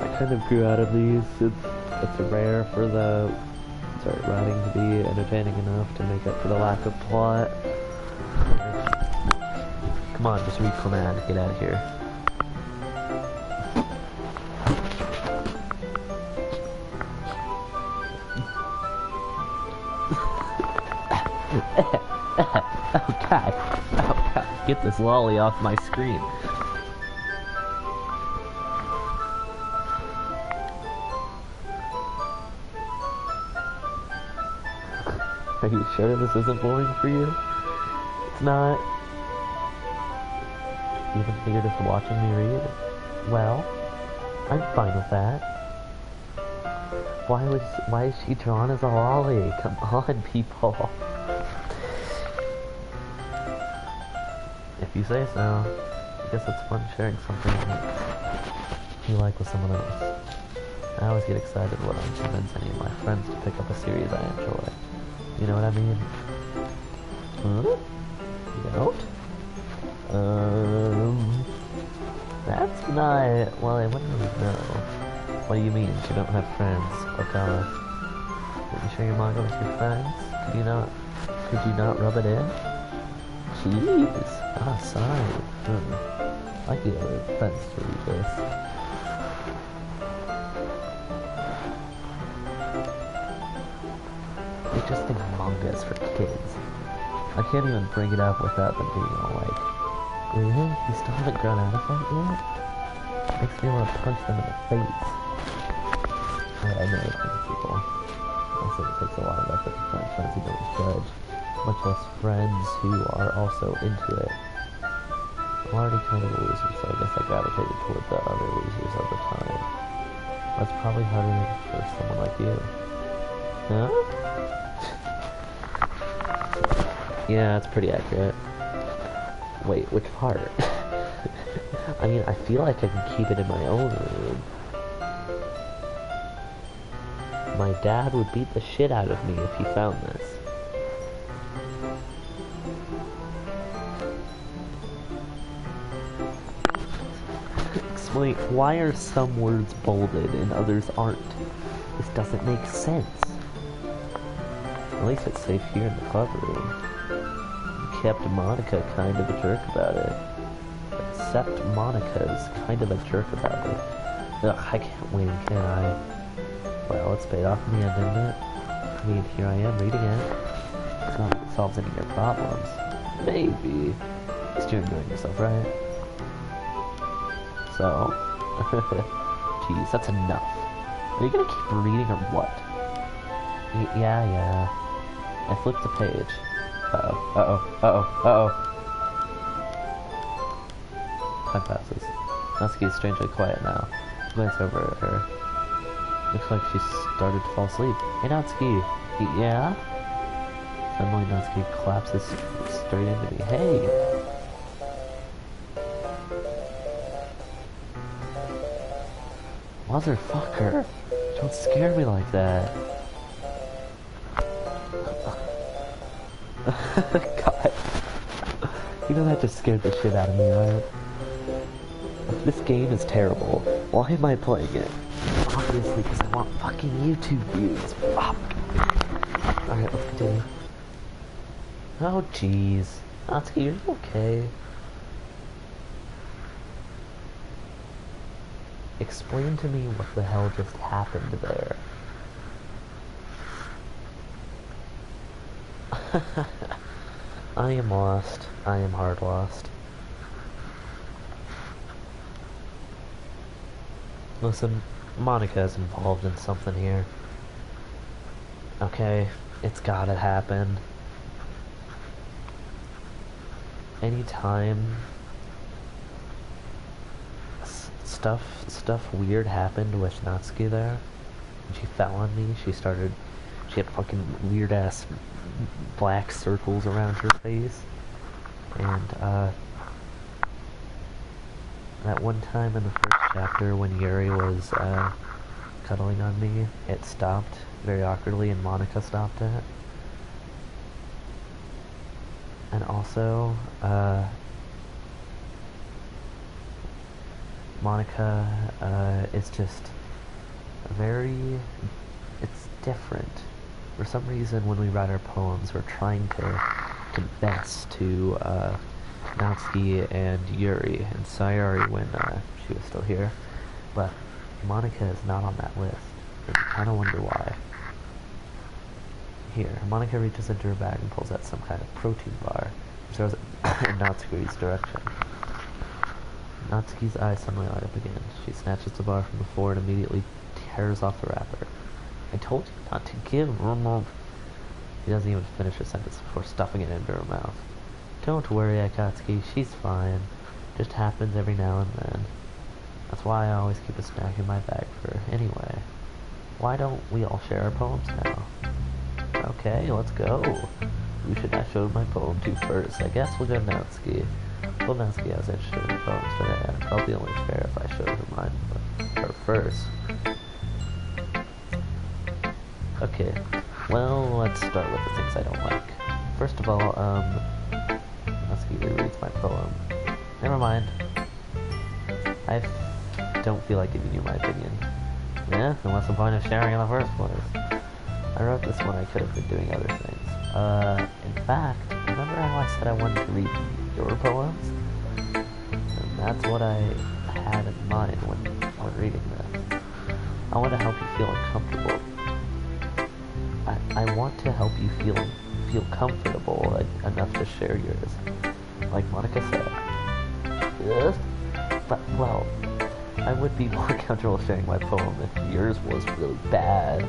Speaker 1: I kind of grew out of these. It's rare for the writing to be entertaining enough to make up for the lack of plot. Come on, just read ChrisMd. Get out of here. Oh god. Oh god. Get this lolly off my screen. Are you sure this isn't boring for you? It's not. Even if you're just watching me read? Well, I'm fine with that. Why is she drawn as a lolly? Come on, people. If you say so. I guess it's fun sharing something you like with someone else. I always get excited when I convince any of my friends to pick up a series I enjoy. You know what I mean? Huh? You don't? That's not... Well, I wouldn't really know. What do you mean? You don't have friends? Okay. Did you share your manga with your friends? Could you not rub it in? Jeez. Ah, sorry. I get other friends to read this. They just think manga is for kids. I can't even bring it up without them being all like, really? You still haven't grown out of that yet? Makes me want to punch them in the face. I know it from people. Also, it takes a lot of effort to find friends who don't judge, much less friends who are also into it. I'm already kind of a loser, so I guess I gravitated toward the other losers over time. That's probably harder for someone like you. Huh? Yeah, that's pretty accurate. Wait, which part? I mean, I feel like I can keep it in my own room. My dad would beat the shit out of me if he found this. Explain, why are some words bolded and others aren't? This doesn't make sense. At least it's safe here in the club room. You kept Monica kind of a jerk about it. Except Monica's kind of a jerk about it. Ugh, I can't win, can I? Well, it's paid off in the end, didn't it? I mean, here I am reading it. It's not like it solves any of your problems. Maybe. At least you're enjoying yourself, right? So? Jeez, that's enough. Are you gonna keep reading or what? Yeah. I flipped the page. Uh-oh. Time passes. Natsuki is strangely quiet now. I glance over at her. Looks like she started to fall asleep. Hey Natsuki! Yeah? Suddenly Natsuki collapses straight into me. Hey! Motherfucker! Don't scare me like that. God. You know that just scared the shit out of me, right? This game is terrible. Why am I playing it? Obviously, because I want fucking YouTube views. Fuck. Alright, let's continue. Oh, jeez. Natsuki, are you okay? Explain to me what the hell just happened there. I am lost. I am hard lost. Listen, Monica is involved in something here. Okay, it's gotta happen. anytime stuff weird happened with Natsuki there, and she fell on me, she had fucking weird ass black circles around her face, and that one time in the first chapter when Yuri was cuddling on me, it stopped very awkwardly and Monica stopped it. And also, Monica is just it's different. For some reason, when we write our poems, we're trying to best to Natsuki and Yuri and Sayori when she was still here. But Monica is not on that list. And I kind of wonder why. Here, Monica reaches into her bag and pulls out some kind of protein bar and throws it in Natsuki's direction. Natsuki's eyes suddenly light up again. She snatches the bar from the floor and immediately tears off the wrapper. I told you not to give her. She doesn't even finish her sentence before stuffing it into her mouth. Don't worry, Akatsuki, she's fine. Just happens every now and then. That's why I always keep a snack in my bag for her anyway. Why don't we all share our poems now? Okay, let's go. Who should I show my poem to first? I guess we'll go Natsuki. Well, Natsuki has interested in poems today, and probably only fair if I showed her mine her first. Okay, well, let's start with the things I don't like. First of all, Natsuki rereads my poem. Never mind. I don't feel like giving you my opinion. Yeah, and what's the point of sharing in the first place? I wrote this when I could have been doing other things. In fact, remember how I said I wanted to read your poems? And that's what I had in mind when reading this. I want to help you feel uncomfortable. I want to help you feel comfortable enough to share yours. Like Monica said. Yes? But, well, I would be more comfortable sharing my poem if yours was really bad.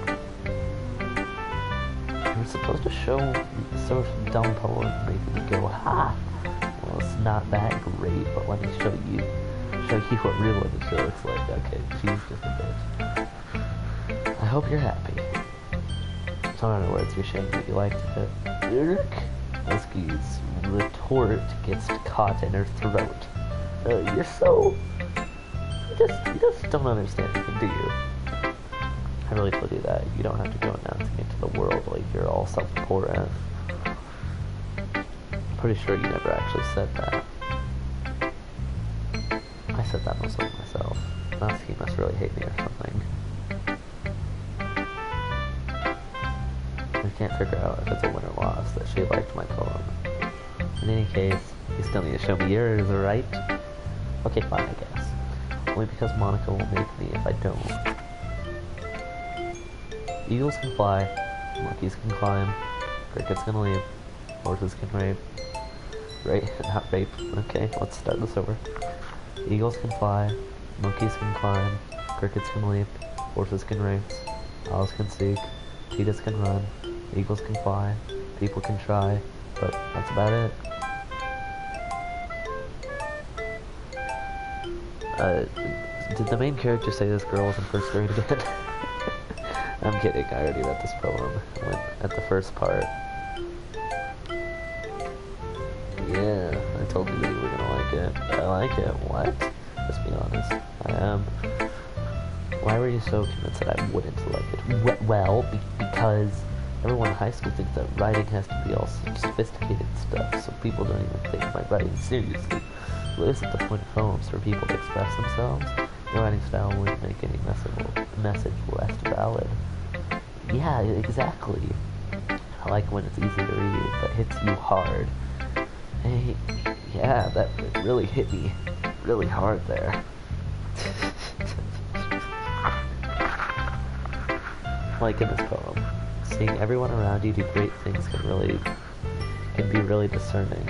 Speaker 1: You were supposed to show some dumb poem making you go, ha! Well, it's not that great, but let me show you what real literature looks like. Okay, she's just a bitch. I hope you're happy. So in other words, you're saying that you liked it. Natsuki's retort gets caught in her throat. You're so... You just don't understand anything, do you? I really told you that. You don't have to go announcing it to the world like you're all self-important. I'm pretty sure you never actually said that. I said that mostly to myself. Natsuki must really hate me or something. I can't figure out if it's a win or loss that she liked my poem. In any case, you still need to show me yours, right? Okay, fine, I guess. Only because Monica will make me if I don't. Eagles can fly, monkeys can climb, crickets can leap, horses can rape. Not rape. Okay, let's start this over. Eagles can fly, monkeys can climb, crickets can leap, horses can race, owls can seek, cheetahs can run, eagles can fly, people can try, but that's about it. Did the main character say this girl was in first grade again? I'm kidding, I already read this poem. I went at the first part. Yeah, I told you that you were gonna like it. I like it. What? Let's be honest. I am. Why were you so convinced that I wouldn't like it? Well, because everyone in high school thinks that writing has to be all sophisticated stuff, so people don't even take my writing seriously. Well, isn't the point of poems for people to express themselves? Your writing style wouldn't make any message less valid. Yeah, exactly. I like when it's easy to read, but hits you hard. Hey, yeah, that really hit me really hard there. Like in this poem, seeing everyone around you do great things can be really discerning.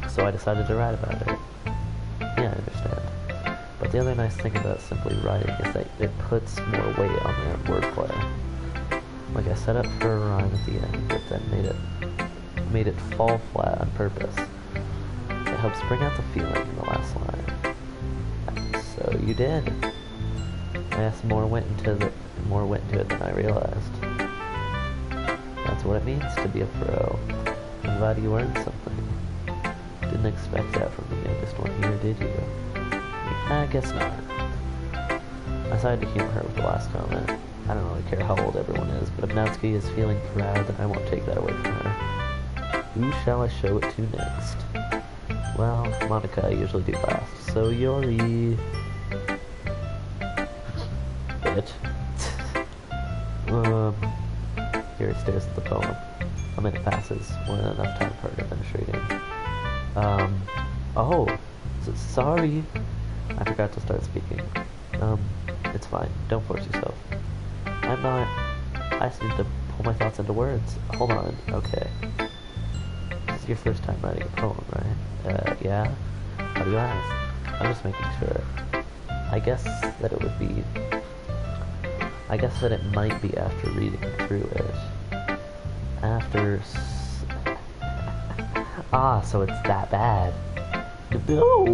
Speaker 1: So I decided to write about it. Yeah, I understand. But the other nice thing about simply writing is that it puts more weight on the wordplay. Like I set up for a rhyme at the end, but then made it made it fall flat on purpose. It helps bring out the feeling in the last line. So you did. Yes, more went into it than I realized. That's what it means to be a pro. I'm glad you learned something. Didn't expect that from the youngest one here, did you? I guess not. I decided to humor her with the last comment. I don't really care how old everyone is, but if Natsuki is feeling proud, then I won't take that away from her. Who shall I show it to next? Well, Monica I usually do last. So Sayori... Bitch. Yuri stares at the poem. A minute passes, more than enough time for her to finish reading. Sorry. I forgot to start speaking. It's fine. Don't force yourself. I'm not... I just need to pull my thoughts into words. Hold on. Okay. This is your first time writing a poem, right? Yeah? How do you ask? I'm just making sure. I guess that it might be after reading through it. So it's that bad. No!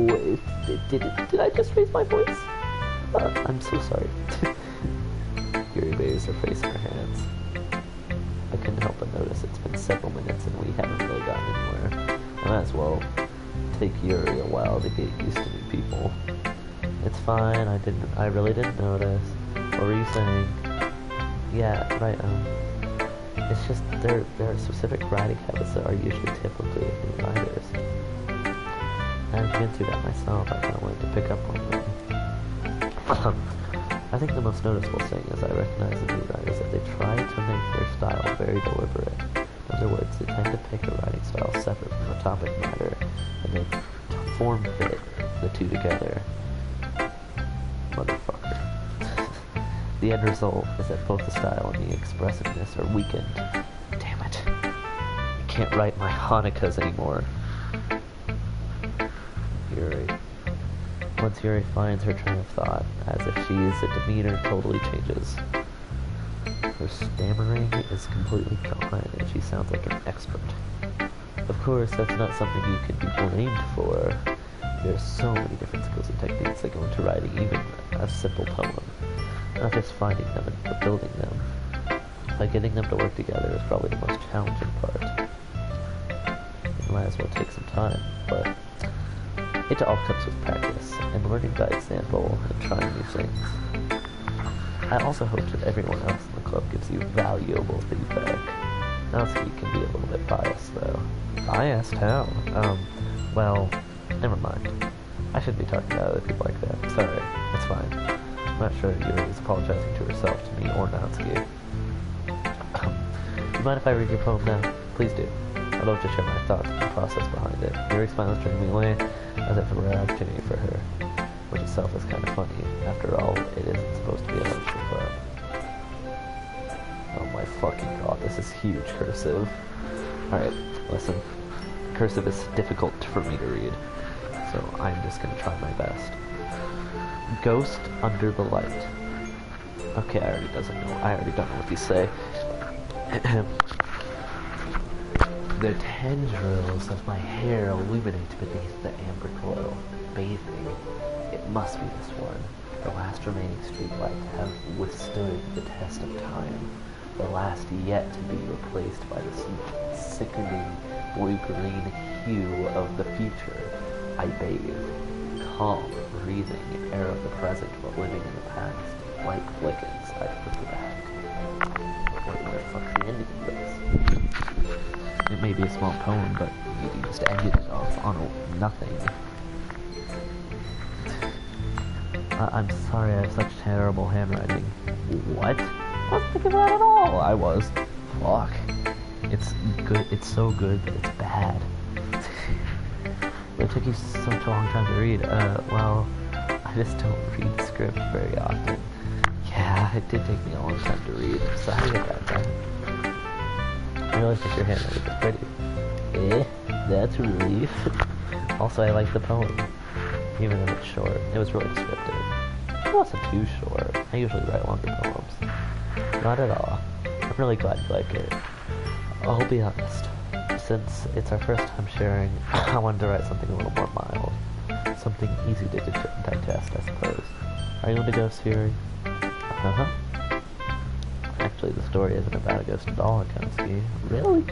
Speaker 1: Did I just raise my voice? I'm so sorry. Yuri buries her face in her hands. I couldn't help but notice it's been several minutes and we haven't really gotten anywhere. I might as well take Yuri a while to get used to new people. It's fine, I really didn't notice. What were you saying? Yeah, right, it's just there are specific writing habits that are usually typically of new writers. I haven't been through that myself, I kind of wanted to pick up on them. I think the most noticeable thing is I recognize the new writers that they try to make their style very deliberate. In other words, they tend to pick a writing style separate from the topic matter, and they form fit the two together. Motherfucker. The end result is that both the style and the expressiveness are weakened. Damn it. I can't write my Hanukkahs anymore. Yuri. Once Yuri finds her train of thought, as if she is, the demeanor totally changes. Her stammering is completely gone, and she sounds like an expert. Of course, that's not something you can be blamed for. There's so many different skills and techniques that go into writing even a simple poem. Not just finding them, but building them. But getting them to work together is probably the most challenging part. It might as well take some time, but it all comes with practice, and learning by example, and trying new things. I also hope that everyone else in the club gives you valuable feedback. Natsuki can be a little bit biased, though. Biased? How? Well, never mind. I shouldn't be talking to other people like that. Sorry, it's fine. I'm not sure Yuri is apologizing to herself, to me, or Natsuki. Do you mind if I read your poem now? Please do. I'd love to share my thoughts and the process behind it. Yuri smiles dreamingly, as if it were an opportunity for her, which itself is kind of funny. After all, it isn't supposed to be a literature club. Oh my fucking god, this is huge cursive. Alright, listen. Cursive is difficult for me to read, so I'm just gonna try my best. Ghost under the light. Okay, I already don't know what these say. The tendrils of my hair illuminate beneath the amber glow. Bathing. It must be this one. The last remaining streetlight to have withstood the test of time. The last yet to be replaced by the sickening blue-green hue of the future. I bathe. Calm, breathing, air of the present while living in the past. Light flickens, I flip back. Wait, where the fuck's the ending of this? It may be a small poem, but you just ended it off on nothing. I'm sorry, I have such terrible handwriting. What? I wasn't thinking that at all. I was. Fuck. It's good. It's so good that it's bad. It took you such a long time to read. Well, I just don't read script very often. Yeah, it did take me a long time to read. Sorry about that. I really think your handwriting is pretty. That's a relief. Also, I like the poem, even though it's short. It was really descriptive. It wasn't too short. I usually write longer poems. Not at all. I'm really glad you like it. I'll be honest. Since it's our first time sharing, I wanted to write something a little more mild. Something easy to digest, I suppose. Are you into ghosts, Sayori? Uh-huh. Actually, the story isn't about a ghost at all, Akatsuki. Really?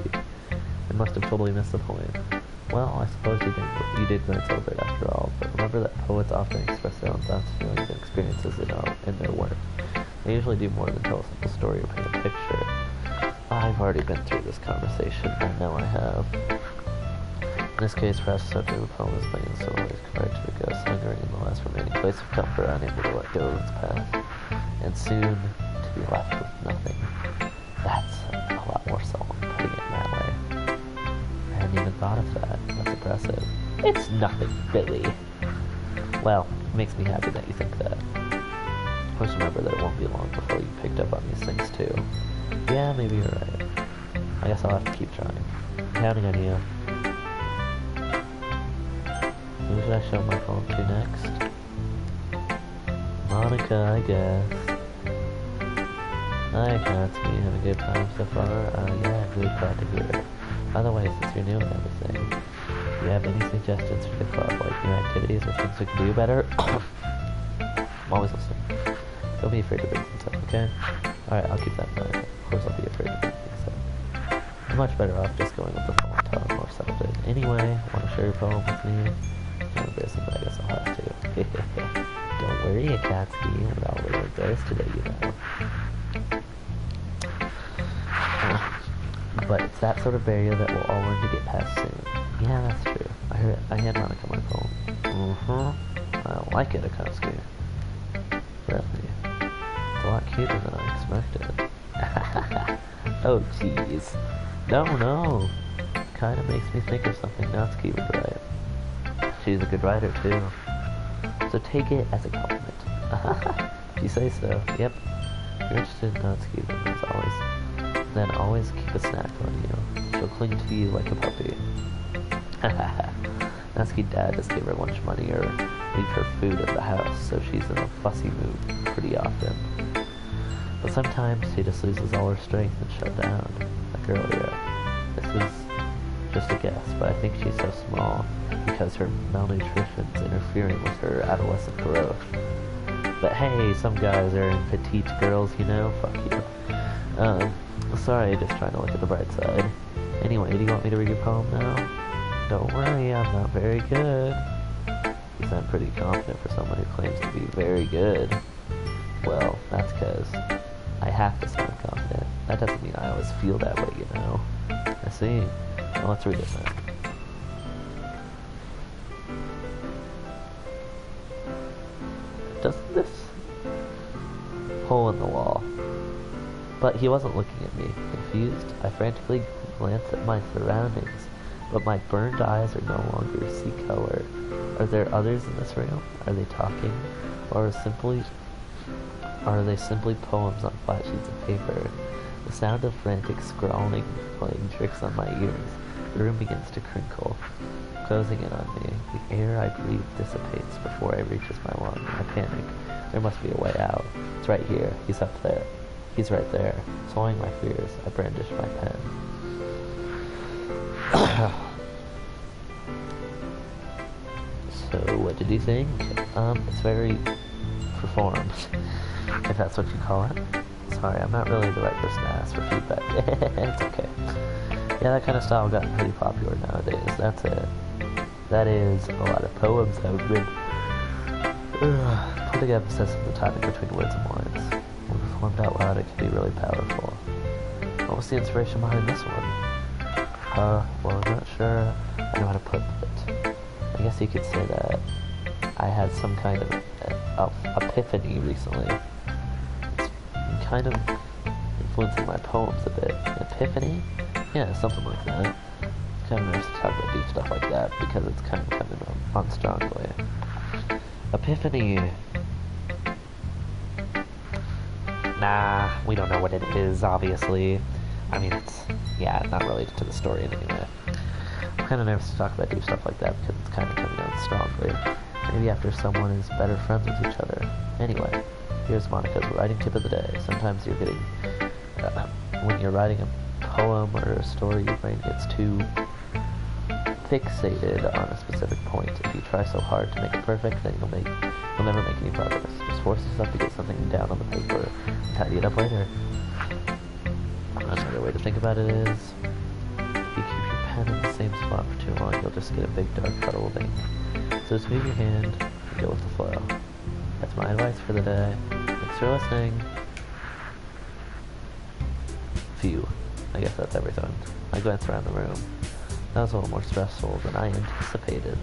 Speaker 1: I must have totally missed the point. Well, I suppose you did glance over it after all, but remember that poets often express their own thoughts, feelings, and experiences in their work. They usually do more than tell a simple story or paint a picture. I've already been through this conversation, I know I have. In this case, perhaps the subject of the poem is being similarly compared to a ghost lingering in the last remaining place of comfort, unable to let go of its past, and soon to be left with nothing. That's a lot more solemn, putting it that way. I hadn't even thought of that. That's impressive. It's nothing, Billy. Well, it makes me happy that you think that. Of course, remember that it won't be long before you picked up on these things too. Yeah, maybe you're right. I guess I'll have to keep trying. I'm counting on you. Who should I show my poem to next? Monica, I guess. Hi, Katsuki. Having a good time so far? Yeah, I'm really glad to hear it. By the way, since you're new and everything, do you have any suggestions for the club, like new activities or things we can do better? I'm always listening. Don't be afraid to bring things up, okay? Alright, I'll keep that in mind. Of course I'll be afraid to bring things up. I'm much better off just going with the full tongue or settled it. Anyway, want to share your poem with me? Kind of embarrassing, but I guess I'll have to. Don't worry, Akatsuki. We're all really embarrassed today, you know. But it's that sort of barrier that we'll all learn to get past soon. Yeah, that's true. I had Monica my poem. I like it, Akatsuki. Really? It's a lot cuter than I expected. Oh, jeez. No. Kinda makes me think of something Natsuki would write. She's a good writer, too. So take it as a compliment. If you say so. Yep. If you're interested in Natsuki, then always keep a snack on you. She'll cling to you like a puppy. Natsuki dad just gave her lunch money or leave her food at the house, so she's in a fussy mood pretty often. But sometimes she just loses all her strength and shut down, like earlier. This is just a guess, but I think she's so small because her malnutrition's interfering with her adolescent growth. But hey, some guys are in petite girls, you know? Fuck you. Sorry, just trying to look at the bright side. Anyway, do you want me to read your poem now? Don't worry, I'm not very good. You sound pretty confident for someone who claims to be very good. Well, that's because I have to sound confident. That doesn't mean I always feel that way, you know. I see. Well, let's read it then. Doesn't this hole in the wall? But he wasn't looking at me. Confused, I frantically glanced at my surroundings, but my burned eyes are no longer see color. Are there others in this room? Are they talking? Or are they simply poems on flat sheets of paper? The sound of frantic scrawling playing tricks on my ears. The room begins to crinkle, closing in on me. The air I breathe dissipates before it reaches my lung. I panic. There must be a way out. It's right here. He's up there. He's right there. Swallowing my fears, I brandish my pen. So, what did you think? It's very performed, if that's what you call it. Sorry, I'm not really the right person to ask for feedback. It's okay. Yeah, that kind of style got pretty popular nowadays. That's it. That is a lot of poems that have been putting emphasis on the timing between words and lines. When performed out loud, it can be really powerful. What was the inspiration behind this one? Well, I'm not sure I know how to put it. I guess you could say that I had some kind of epiphany recently. It's kind of influencing my poems a bit. Epiphany? Yeah, something like that. It's kind of nice to talk about deep stuff like that because it's kind of coming on strongly. Epiphany. Nah, we don't know what it is, obviously. I mean, it's not related to the story in any way. I'm kind of nervous to talk about deep stuff like that because it's kind of coming on strongly. Maybe after someone is better friends with each other. Anyway, here's Monica's writing tip of the day. Sometimes you're getting, when you're writing a poem or a story, your brain gets too fixated on a specific point. If you try so hard to make it perfect, then you'll never make any progress. Just force yourself to get something down on the paper and tidy it up later. Another way to think about it is, if you keep your pen in the same spot for too long, you'll just get a big dark puddle of ink. So just move your hand and go with the flow. That's my advice for the day. Thanks for listening. Phew. I guess that's everything. I glance around the room. That was a little more stressful than I anticipated.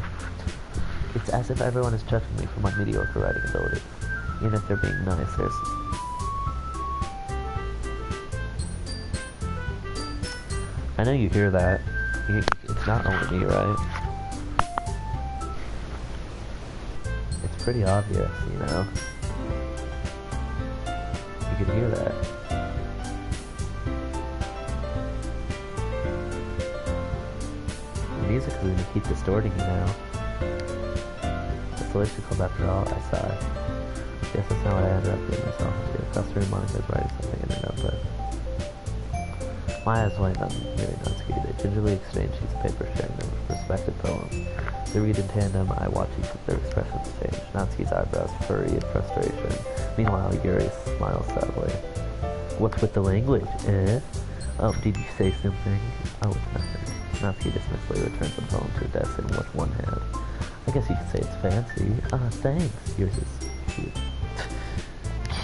Speaker 1: It's as if everyone is judging me for my mediocre writing abilities. Even if they're being nice, there's... I know you hear that. It's not only me, right? It's pretty obvious, you know? You can hear that. The music is going to keep distorting you now. It's illogical after all, I sigh. Guess that's not what I ended up doing myself. Across the room, Monica's writing something in her notebook. My eyes light on Mary Natsuki. They gingerly exchange sheets of paper, sharing their respective poems. They read in tandem. I watch each of their expressions change. Natsuki's eyebrows furry in frustration. Meanwhile, Yuri smiles sadly. What's with the language, eh? Oh, did you say something? Oh, it's nothing. Natsuki dismissively returns the poem to her desk and with one hand. I guess you could say it's fancy. Thanks. Yours is cute.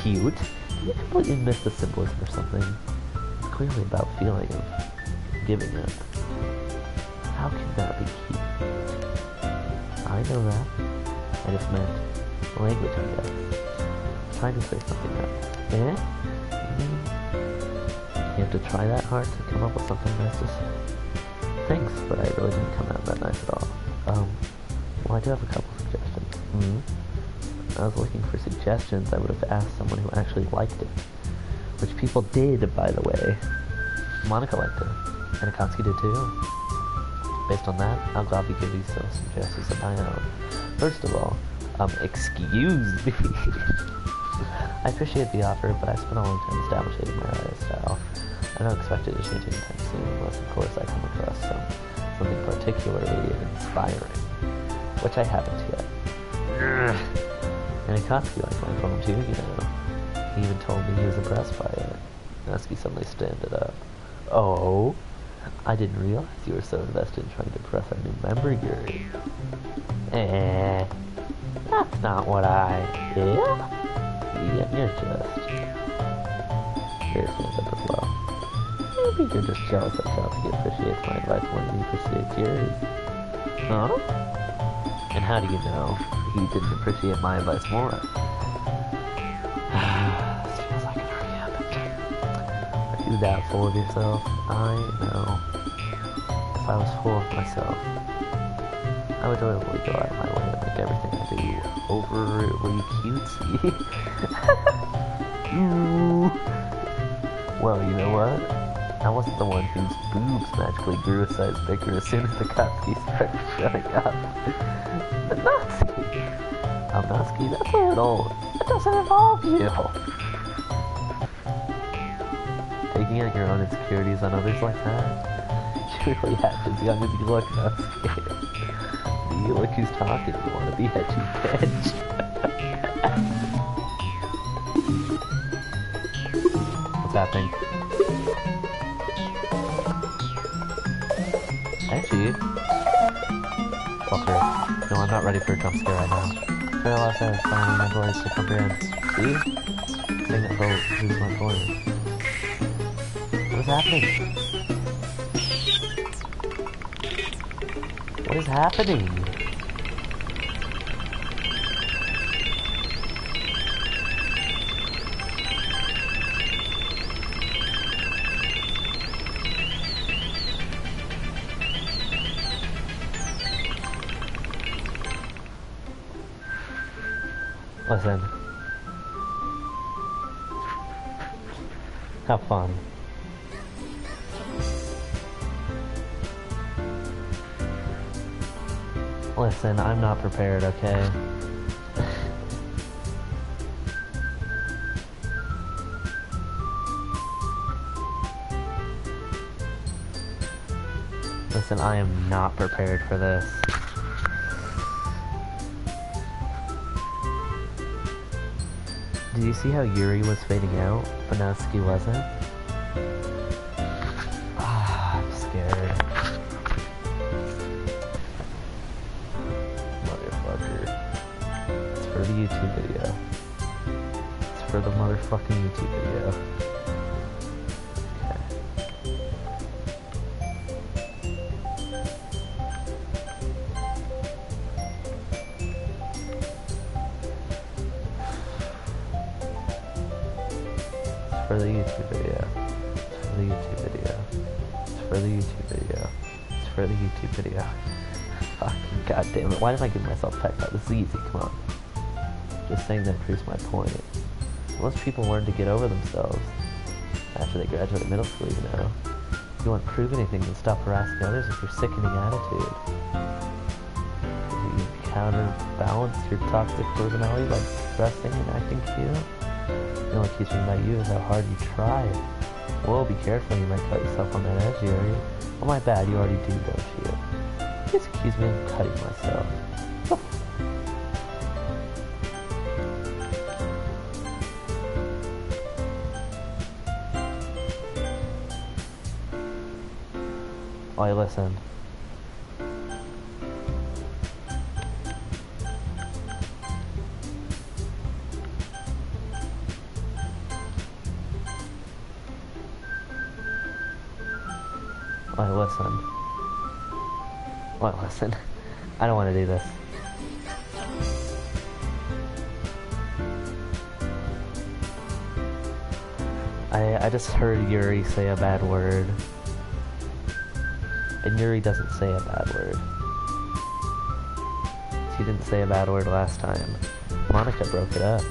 Speaker 1: Cute? Did you completely miss the symbolism or something? Clearly about feeling of giving up. How can that be cute? I know that. I just meant language, I guess. Trying to say something that, you have to try that hard to come up with something nice to say. Thanks, but I really didn't come out that nice at all. Well, I do have a couple suggestions. I was looking for suggestions. I would have asked someone who actually liked it. Which people did, by the way. Monica liked it. And Akatsuki did too. Based on that, I'll gladly give you some suggestions of my own. First of all, excuse me. I appreciate the offer, but I spent a long time establishing my writing style. I don't expect it to change anytime soon, unless of course I come across something particularly inspiring. Which I haven't yet. And Akatsuki liked my poem too, you know. He even told me he was impressed by it. Natsuki suddenly standed up. Oh, I didn't realize you were so invested in trying to impress our new member, Yuri. That's not what I did. Yeah, you're just... Seriously, up as well. Maybe you're just jealous that Natsuki appreciates my advice more than he appreciates yours. Huh? And how do you know he didn't appreciate my advice more? This feels like it already happened. Are you that full of yourself? I know. If I was full of myself, I would totally go out of my way to make everything I do overly cutesy. Well, you know what? I wasn't the one whose boobs magically grew a size bigger as soon as the Katsuki started showing up. But Natsuki! Natsuki, that's a little... It doesn't involve you! Taking out your own insecurities on others like that? You really act as young as you look, Natsuki. Do you look who's talking? You want to be edgy bitch? What's happening? Edgy? Fucker. No, I'm not ready for a jump scare right now. Very last I was finding my voice to comprehend. See? Saying that vote who's my voice. What is happening? What is happening? Listen. Have fun. Listen, I'm not prepared, okay? Listen, I am not prepared for this. Did you see how Yuri was fading out, but Natsuki wasn't? Ah, I'm scared. Motherfucker. It's for the YouTube video. It's for the motherfucking YouTube video. For the YouTube video. It's for the YouTube video. It's for the YouTube video. It's for the YouTube video. Fucking goddamn it. Why did I give myself pep talk? This is easy, come on. Just saying that proves my point. Most people learn to get over themselves after they graduate middle school, you know. If you want to prove anything, then stop harassing others with your sickening attitude. You counterbalance your toxic personality by dressing and acting cute. The only key thing about you is how hard you try. Whoa, be careful, you might cut yourself on that edge, Yuri. Oh, my bad, you already do, don't you? You just accuse me of cutting myself. Oh, listen. Listen. I don't want to do this. I just heard Yuri say a bad word. And Yuri doesn't say a bad word. She didn't say a bad word last time. Monica broke it up.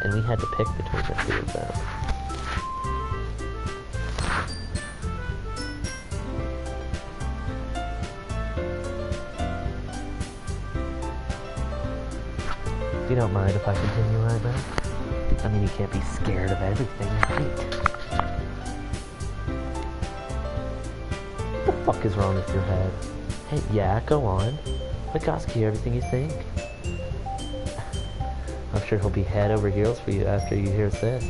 Speaker 1: And we had to pick between the two of them. If you don't mind if I continue right now? I mean, you can't be scared of everything, right? What the fuck is wrong with your head? Hey, yeah, go on. Let Gosk hear everything you think. I'm sure he'll be head over heels for you after he hears this.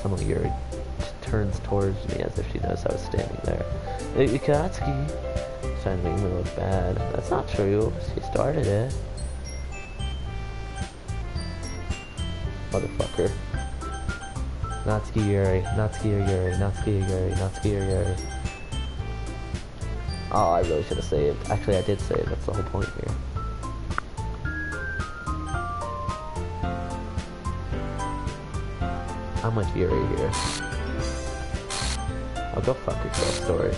Speaker 1: Suddenly Yuri turns towards me as if she knows I was standing there. Hey, Katsuki. She's trying to make me look bad. That's not true. She started it. Motherfucker. Natsuki Yuri, Natsuki or Yuri, Natsuki or Yuri, Natsuki or Yuri. Oh, I really should have saved. Actually, I did save. That's the whole point here. I'm with Yuri here. Oh, go fuck yourself, Story.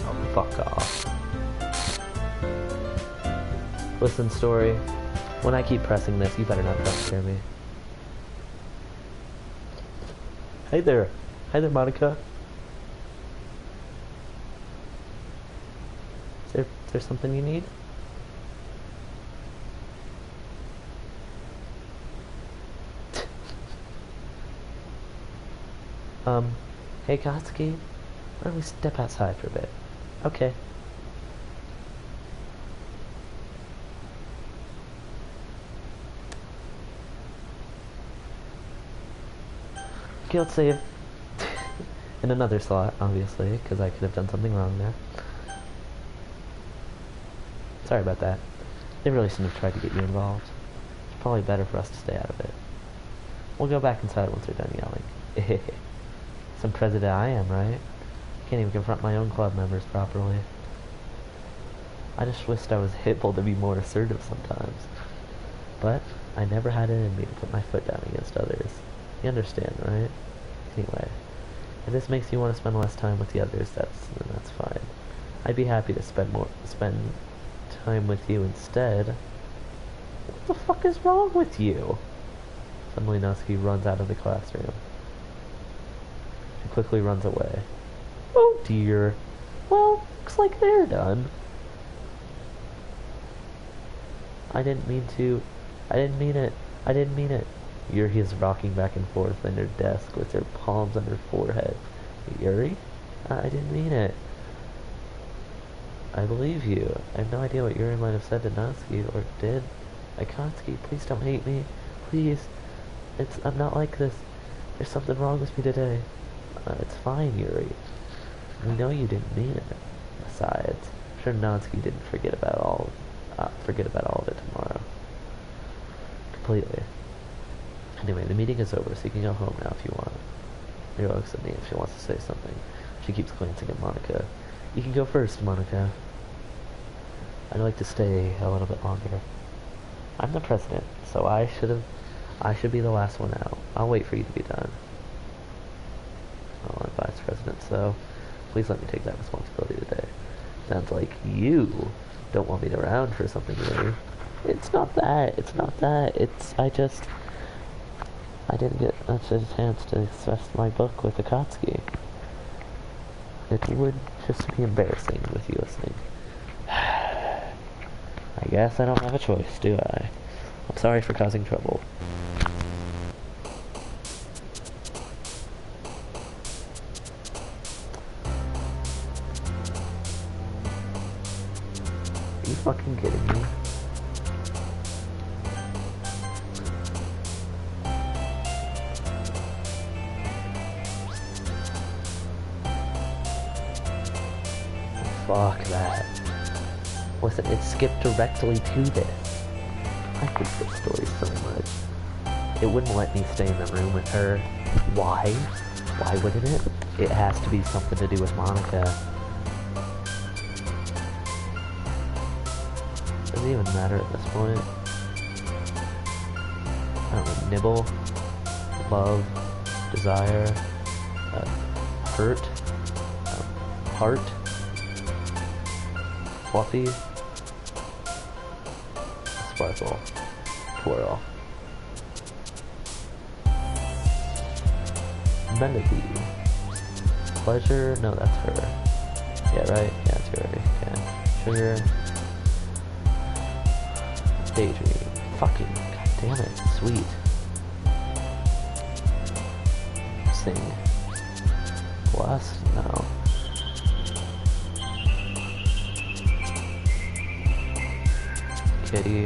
Speaker 1: Oh, fuck off. Listen, Story, when I keep pressing this, you better not try to scare me. Hey there. Hi there, Monica. Is there something you need? Hey, Katsuki, why don't we step outside for a bit? Okay. Okay, let's save. In another slot, obviously, because I could have done something wrong there. Sorry about that. They really shouldn't have tried to get you involved. It's probably better for us to stay out of it. We'll go back inside once we're done yelling. Some president I am, right? Can't even confront my own club members properly. I just wished I was able to be more assertive sometimes. But I never had it in me to put my foot down against others. You understand, right? Anyway, if this makes you want to spend less time with the others, then that's fine. I'd be happy to spend time with you instead. What the fuck is wrong with you? Suddenly Natsuki runs out of the classroom. She quickly runs away. Oh dear. Well, looks like they're done. I didn't mean it. I didn't mean it. Yuri is rocking back and forth in her desk with her palms on her forehead. Yuri? I didn't mean it. I believe you. I have no idea what Yuri might have said to Natsuki, or did. Akatsuki, please don't hate me. Please. I'm not like this. There's something wrong with me today. It's fine, Yuri. We know you didn't mean it. Besides, I'm sure Natsuki didn't forget about all of it tomorrow. Completely. Anyway, the meeting is over, so you can go home now if you want. Miro looks at me if she wants to say something. She keeps glancing at Monica. You can go first, Monica. I'd like to stay a little bit longer. I'm the president, so I should be the last one out. I'll wait for you to be done. Oh, I'm vice president, so please let me take that responsibility today. Sounds like you don't want me around for something really. It's not that. I didn't get much of a chance to express my book with Akatsuki. It would just be embarrassing with you listening. I guess I don't have a choice, do I? I'm sorry for causing trouble. Are you fucking kidding me? Fuck that. Listen, it skipped directly to this. I hate this story so much. It wouldn't let me stay in the room with her. Why? Why wouldn't it? It has to be something to do with Monica. Does it even matter at this point? I don't know, nibble, love, desire, hurt, heart, fluffy, sparkle, twirl, melody, pleasure, no, that's her. Yeah, right? Yeah, it's her. Okay. Sugar, daydream, fucking, god damn it, sweet. Sing, lust, no. Kitty.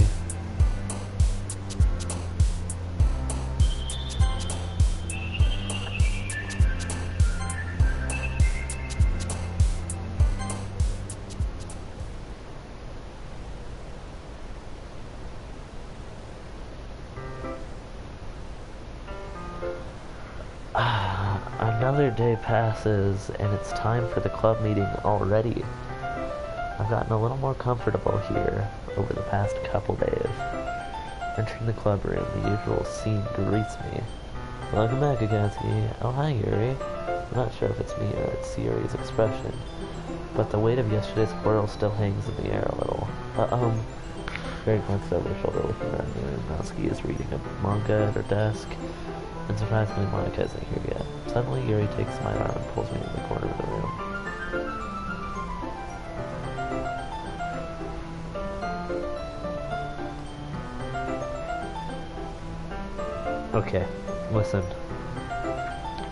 Speaker 1: Another day passes and it's time for the club meeting already. I've gotten a little more comfortable here over the past couple days. Entering the club room, the usual scene greets me. Welcome back, Akatsuki. Oh, hi, Yuri. I'm not sure if it's me or it's Yuri's expression, but the weight of yesterday's quarrel still hangs in the air a little. Very glanced over her shoulder looking around the room. Natsuki is reading a manga at her desk, and surprisingly, Monica isn't here yet. Suddenly, Yuri takes my arm and pulls me in the corner of the room. Okay, listen.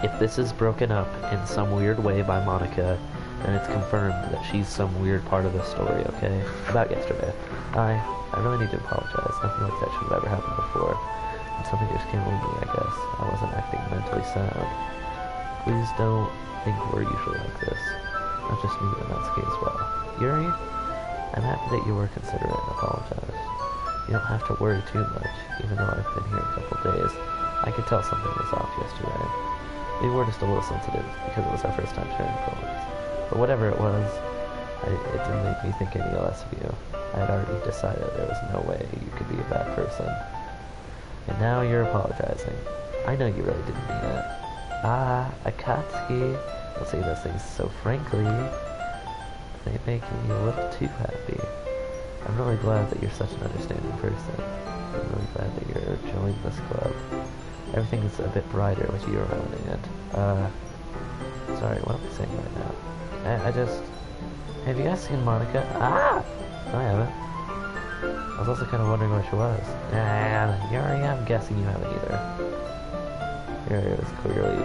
Speaker 1: If this is broken up in some weird way by Monica, then it's confirmed that she's some weird part of the story, okay? About yesterday. I really need to apologize. Nothing like that should have ever happened before. And something just came over me, I guess. I wasn't acting mentally sound. Please don't think we're usually like this. Not just me, but Natsuki as well. Yuri, I'm happy that you were considerate and apologized. You don't have to worry too much, even though I've been here a couple days. I could tell something was off yesterday. Maybe we're just a little sensitive because it was our first time sharing poems. But whatever it was, it didn't make me think any less of you. I had already decided there was no way you could be a bad person. And now you're apologizing. I know you really didn't mean it. Akatsuki. Don't say those things so frankly. They make me a little too happy. I'm really glad that you're such an understanding person. I'm really glad that you're joining this club. Everything's a bit brighter with you around it. Sorry, what am I saying right now? I just... Have you guys seen Monica? No, I haven't. I was also kind of wondering where she was. And Yuri, I'm guessing you haven't either. Yuri was clearly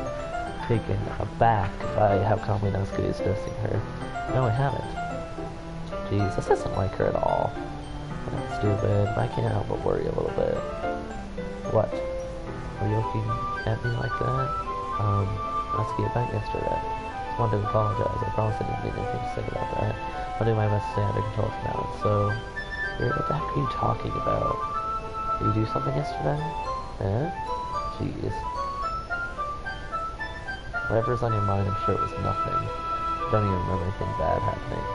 Speaker 1: taken aback by how calmly Natsuki is addressing her. No, I haven't. Jeez, this isn't like her at all. That's stupid. I can't help but worry a little bit. What? Are you looking at me like that? Natsuki, about yesterday. Just wanted to apologize. I promise I didn't mean anything to say about that. I'll do my best to stay under control from now on. So, what the heck are you talking about? Did you do something yesterday? Eh? Jeez. Whatever's on your mind, I'm sure it was nothing. I don't even remember anything bad happening.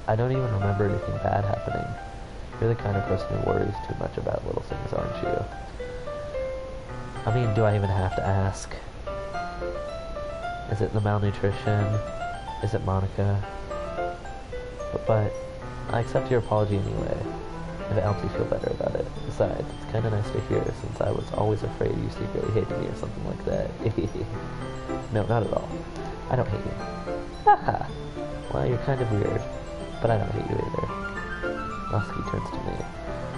Speaker 1: I don't even remember anything bad happening. You're the kind of person who worries too much about little things, aren't you? I mean, do I even have to ask? Is it the malnutrition? Is it Monica? But I accept your apology anyway, if it helps you feel better about it. Besides, it's kind of nice to hear, since I was always afraid you secretly hated me or something like that. No, not at all. I don't hate you. Haha. Well, you're kind of weird, but I don't hate you either. Natsuki turns to me.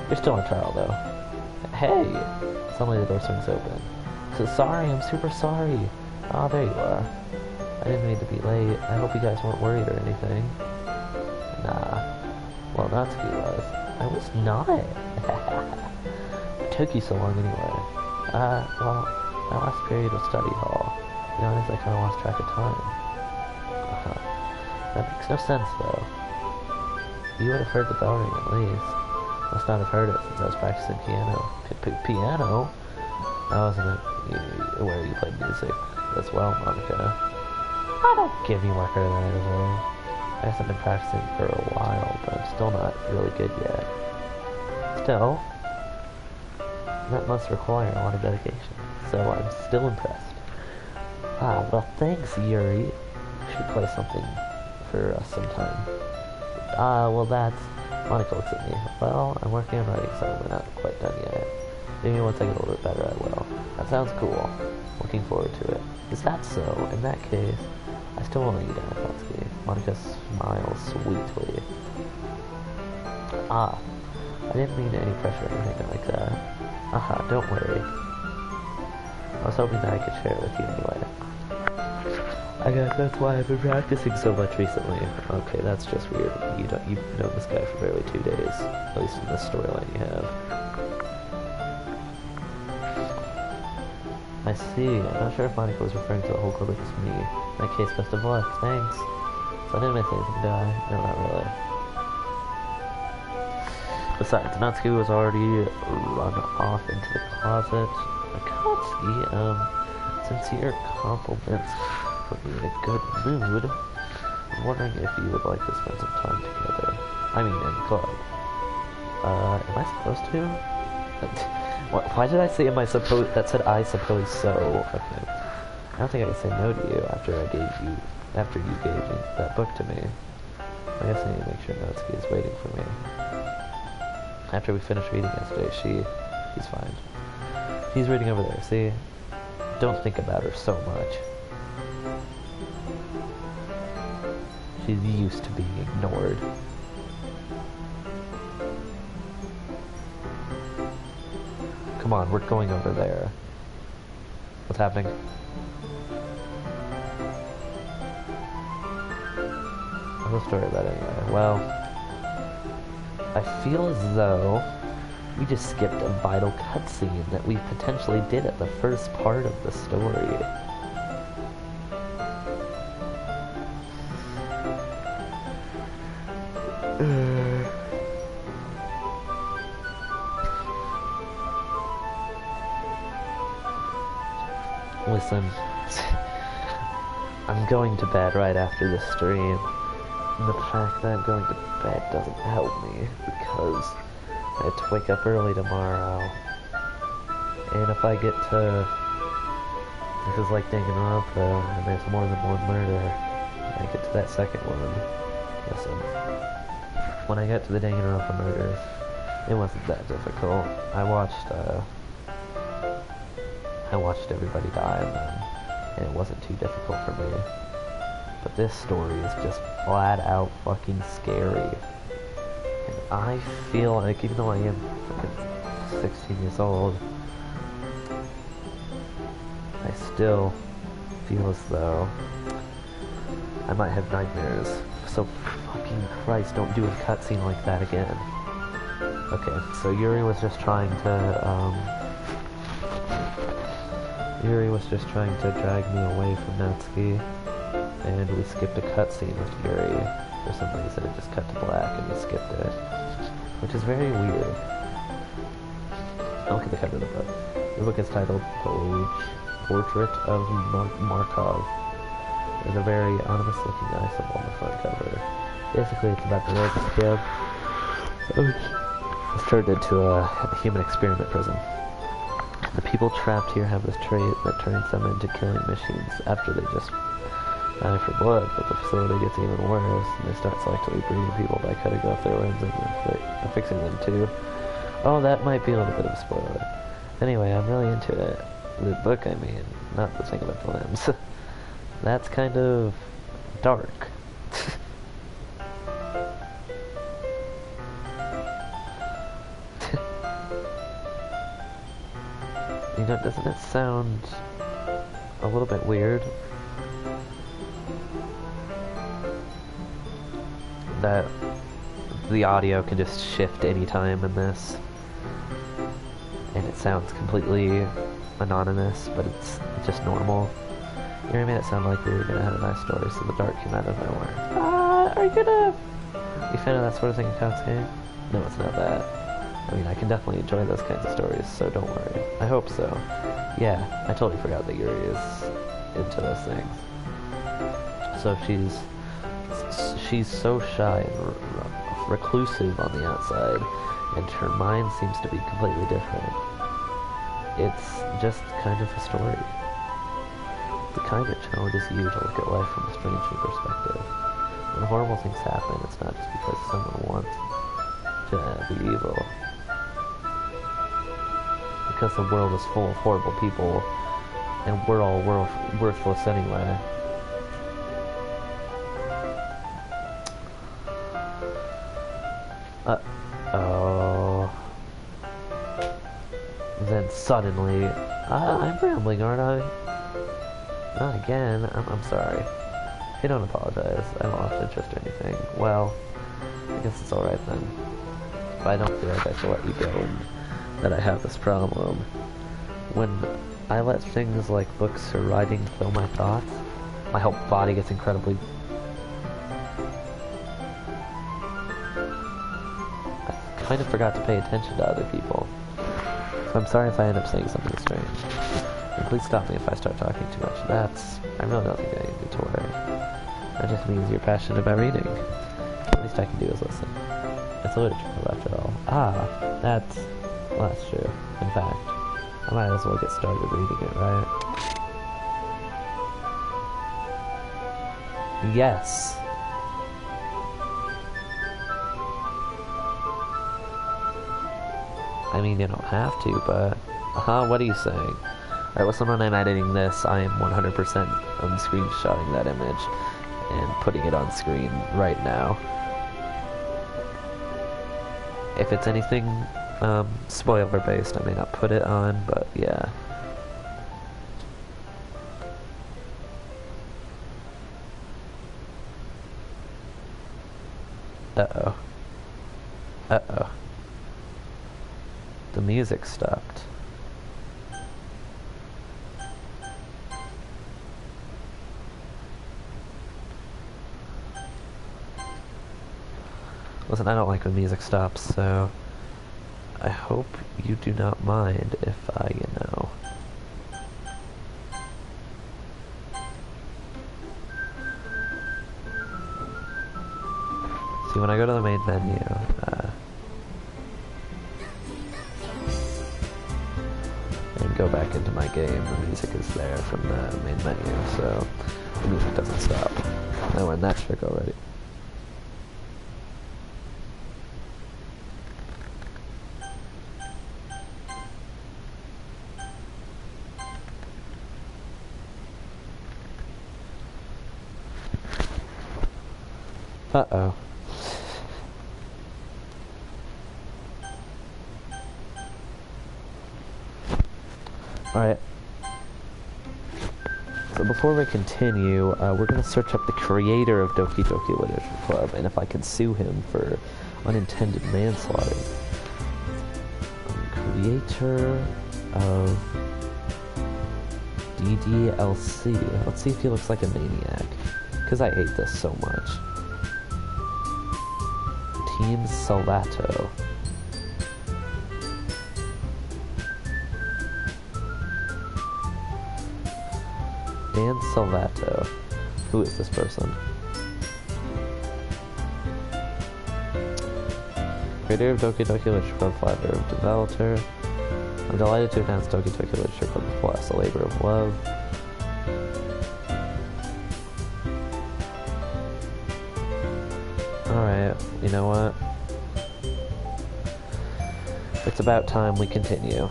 Speaker 1: You're still on trial, though. Hey! Suddenly the door swings open. So sorry, I'm super sorry. Oh, there you are. I didn't mean to be late. I hope you guys weren't worried or anything. Nah. Well, Natsuki was. I was not. What took you so long anyway? Well, my last period was study hall. To be honest, I kind of lost track of time. That makes no sense, though. You would have heard the bell ring at least. Must not have heard it since I was practicing piano. Piano? I wasn't aware you played music as well, Monica. I don't give you my credit either. I guess I've been practicing for a while, but I'm still not really good yet. Still, that must require a lot of dedication, so I'm still impressed. Ah, well thanks, Yuri. We should play something for us sometime. Well that's... Monica looks at me. Well, I'm working on writing something, we're not quite done yet. Maybe once I get a little bit better, I will. That sounds cool. Looking forward to it. Is that so? In that case, I still want to eat at Natsuki. Monica smiles sweetly. Ah, I didn't mean any pressure or anything like that. Aha, don't worry. I was hoping that I could share it with you anyway. I guess that's why I've been practicing so much recently. Okay, that's just weird. You've known this guy for barely 2 days. At least in this storyline you have. I see. I'm not sure if Monica was referring to the whole group or just me. In that case, best of luck. Thanks. So I didn't miss anything, did I? No, not really. Besides, Natsuki was already run off into the closet. Akatsuki, sincere compliments put me in a good mood. I'm wondering if you would like to spend some time together. I mean, in the club. Am I supposed to? Why did I say am I supposed? That said I suppose so. Okay. I don't think I can say no to you after you gave me that book to me. I guess I need to make sure Natsuki is waiting for me. After we finished reading yesterday, she's fine. She's reading over there, see? Don't think about her so much. She's used to being ignored. Come on, we're going over there. What's happening? What's the story about anyway? Well, I feel as though we just skipped a vital cutscene that we potentially did at the first part of the story. Listen, I'm going to bed right after this stream, and the fact that I'm going to bed doesn't help me, because I have to wake up early tomorrow, and if I get to, this is like Danganronpa, and there's more than one murder, and I get to that second one. Listen, when I got to the Danganronpa murders, it wasn't that difficult. I watched everybody die in them, and it wasn't too difficult for me. But this story is just flat out fucking scary. And I feel like, even though I am fucking 16 years old, I still feel as though I might have nightmares. So fucking Christ, don't do a cutscene like that again. Okay, so Yuri was just trying to drag me away from Natsuki, and we skipped a cutscene with Yuri. For some reason it just cut to black and we skipped it, which is very weird. Look at the cover of the book. The book is titled Portrait of Markov. There's a very ominous looking eye symbol on the front cover. Basically it's about the rapist kid. It's turned into a human experiment prison. The people trapped here have this trait that turns them into killing machines after they just die for blood, but the facility gets even worse, and they start selectively breeding people by cutting off their limbs and affixing them too. Oh, that might be a little bit of a spoiler. Anyway, I'm really into it. The book, I mean, not the thing about the limbs. That's kind of dark. You know, doesn't it sound a little bit weird that the audio can just shift anytime in this, and it sounds completely anonymous, but it's just normal? You made it sound like we were gonna have a nice story, so the dark came out of nowhere. Are you gonna... You fan of that sort of thing in Katsuki? No, it's not that. I mean, I can definitely enjoy those kinds of stories, so don't worry. I hope so. Yeah, I totally forgot that Yuri is into those things. So she's so shy and reclusive on the outside, and her mind seems to be completely different. It's just kind of a story. The kind that challenges you to look at life from a strange new perspective. When horrible things happen, it's not just because someone wants to be evil. Because the world is full of horrible people, and we're all worthless anyway. Uh-oh. Then suddenly... I'm rambling, aren't I? Not again. I'm sorry. Hey, don't apologize. I don't lost interest or anything. Well, I guess it's alright then. But I don't feel like I should let you go and that I have this problem. When I let things like books or writing fill my thoughts, my whole body gets incredibly... I kind of forgot to pay attention to other people. So I'm sorry if I end up saying something strange. And please stop me if I start talking too much. I really don't think I need to worry. That just means you're passionate about reading. The least I can do is listen. It's literature, after all. Well, that's true. In fact, I might as well get started reading it, right? Yes. I mean, you don't have to, but... what are you saying? Alright, listen, when I'm editing this, I am 100% screenshotting that image and putting it on screen right now. If it's anything spoiler based, I may not put it on, but yeah. Uh-oh. Uh-oh. The music stopped. Listen, I don't like when music stops, so I hope you do not mind if I, See, when I go to the main menu, and go back into my game, the music is there from the main menu, so the music doesn't stop. I learned that trick already. Uh-oh. Alright. So before we continue, we're going to search up the creator of Doki Doki Literature Club, and if I can sue him for unintended manslaughter. Creator of DDLC. Let's see if he looks like a maniac, because I hate this so much. Team Salvato. Dan Salvato. Who is this person? Creator of Doki Doki Literature Club, founder of developer. I'm delighted to announce Doki Doki Literature Club Plus, a labor of love. Alright, you know what? It's about time we continue.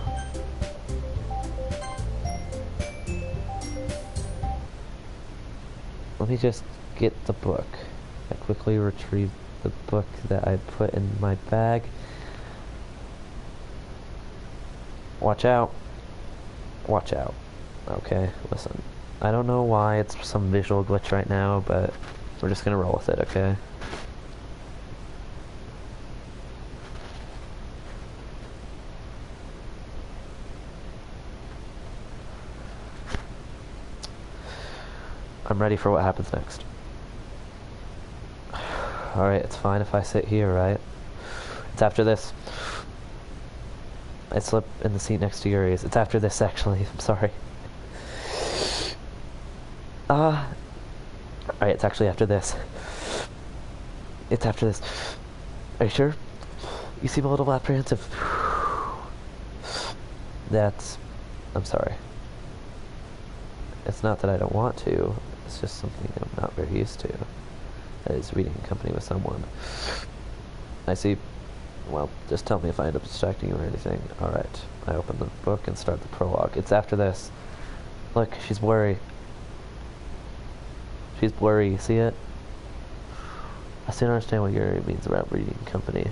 Speaker 1: Let me just get the book. I quickly retrieved the book that I put in my bag. Watch out. Watch out. Okay, listen. I don't know why it's some visual glitch right now, but we're just gonna roll with it, okay? I'm ready for what happens next. Alright, it's fine if I sit here, right? It's after this. I slept in the seat next to Yuri's. It's after this, actually. I'm sorry. Alright, it's actually after this. It's after this. Are you sure? You seem a little apprehensive. I'm sorry. It's not that I don't want to. It's just something I'm not very used to. That is reading in company with someone. I see. Well, just tell me if I end up distracting you or anything. Alright. I open the book and start the prologue. It's after this. Look, she's blurry. She's blurry, you see it? I still don't understand what Yuri means about reading in company.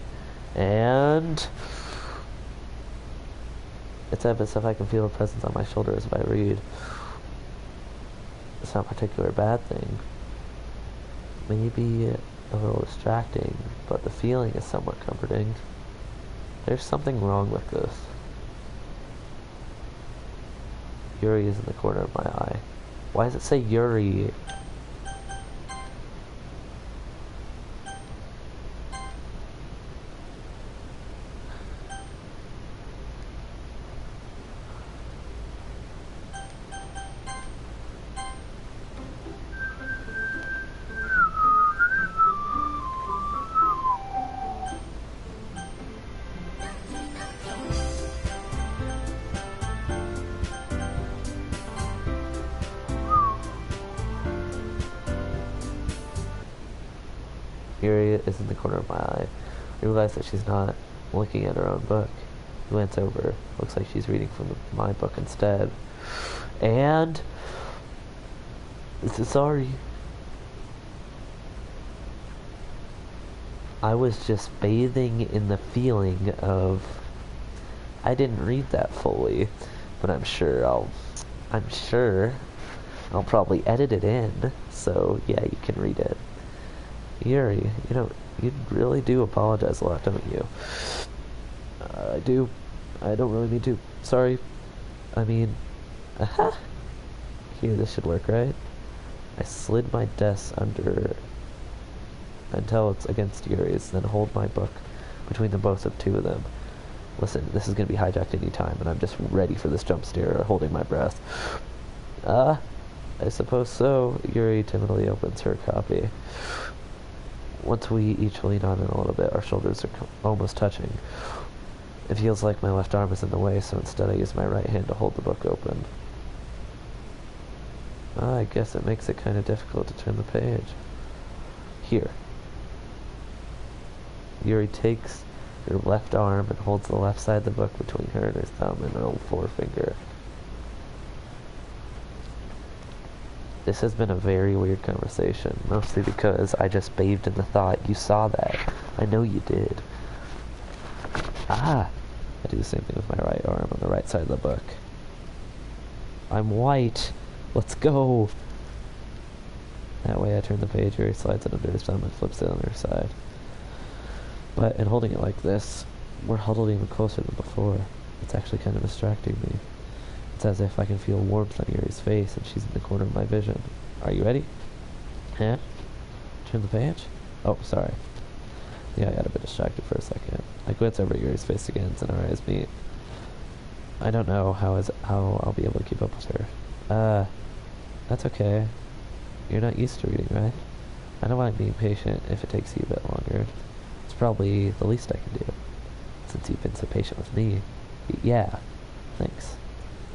Speaker 1: And it's as if I can feel a presence on my shoulder as if I read. It's not a particular bad thing. Maybe a little distracting, but the feeling is somewhat comforting. There's something wrong with this. Yuri is in the corner of my eye. Why does it say Yuri? Yuri is in the corner of my eye. I realize that she's not looking at her own book. He glance over. Looks like she's reading from my book instead. And this is sorry. I was just bathing in the feeling of I didn't read that fully, but I'm sure I'll probably edit it in, so yeah, you can read it. Yuri, you really do apologize a lot, don't you? I do. I don't really mean to. Sorry. I mean, aha! Here, this should work, right? I slid my desk under until it's against Yuri's, then hold my book between the both of two of them. Listen, this is going to be hijacked any time, and I'm just ready for this jump scare, holding my breath. I suppose so. Yuri timidly opens her copy. Once we each lean on it a little bit, our shoulders are almost touching. It feels like my left arm is in the way, so instead I use my right hand to hold the book open. I guess it makes it kind of difficult to turn the page. Here. Yuri takes her left arm and holds the left side of the book between her and her thumb and her forefinger. This has been a very weird conversation, mostly because I just bathed in the thought you saw that. I know you did. Ah! I do the same thing with my right arm on the right side of the book. I'm white! Let's go! That way I turn the page, Yuri slides it under his thumb and flips it on her side. But in holding it like this, we're huddled even closer than before. It's actually kind of distracting me. It's as if I can feel warmth on Yuri's face and she's in the corner of my vision. Are you ready? Huh? Turn the page? Oh, sorry. Yeah, I got a bit distracted for a second. I glance over at Yuri's face again and our eyes meet. I don't know how I'll be able to keep up with her. That's okay. You're not used to reading, right? I don't mind being patient if it takes you a bit longer. It's probably the least I can do, since you've been so patient with me. Yeah, thanks.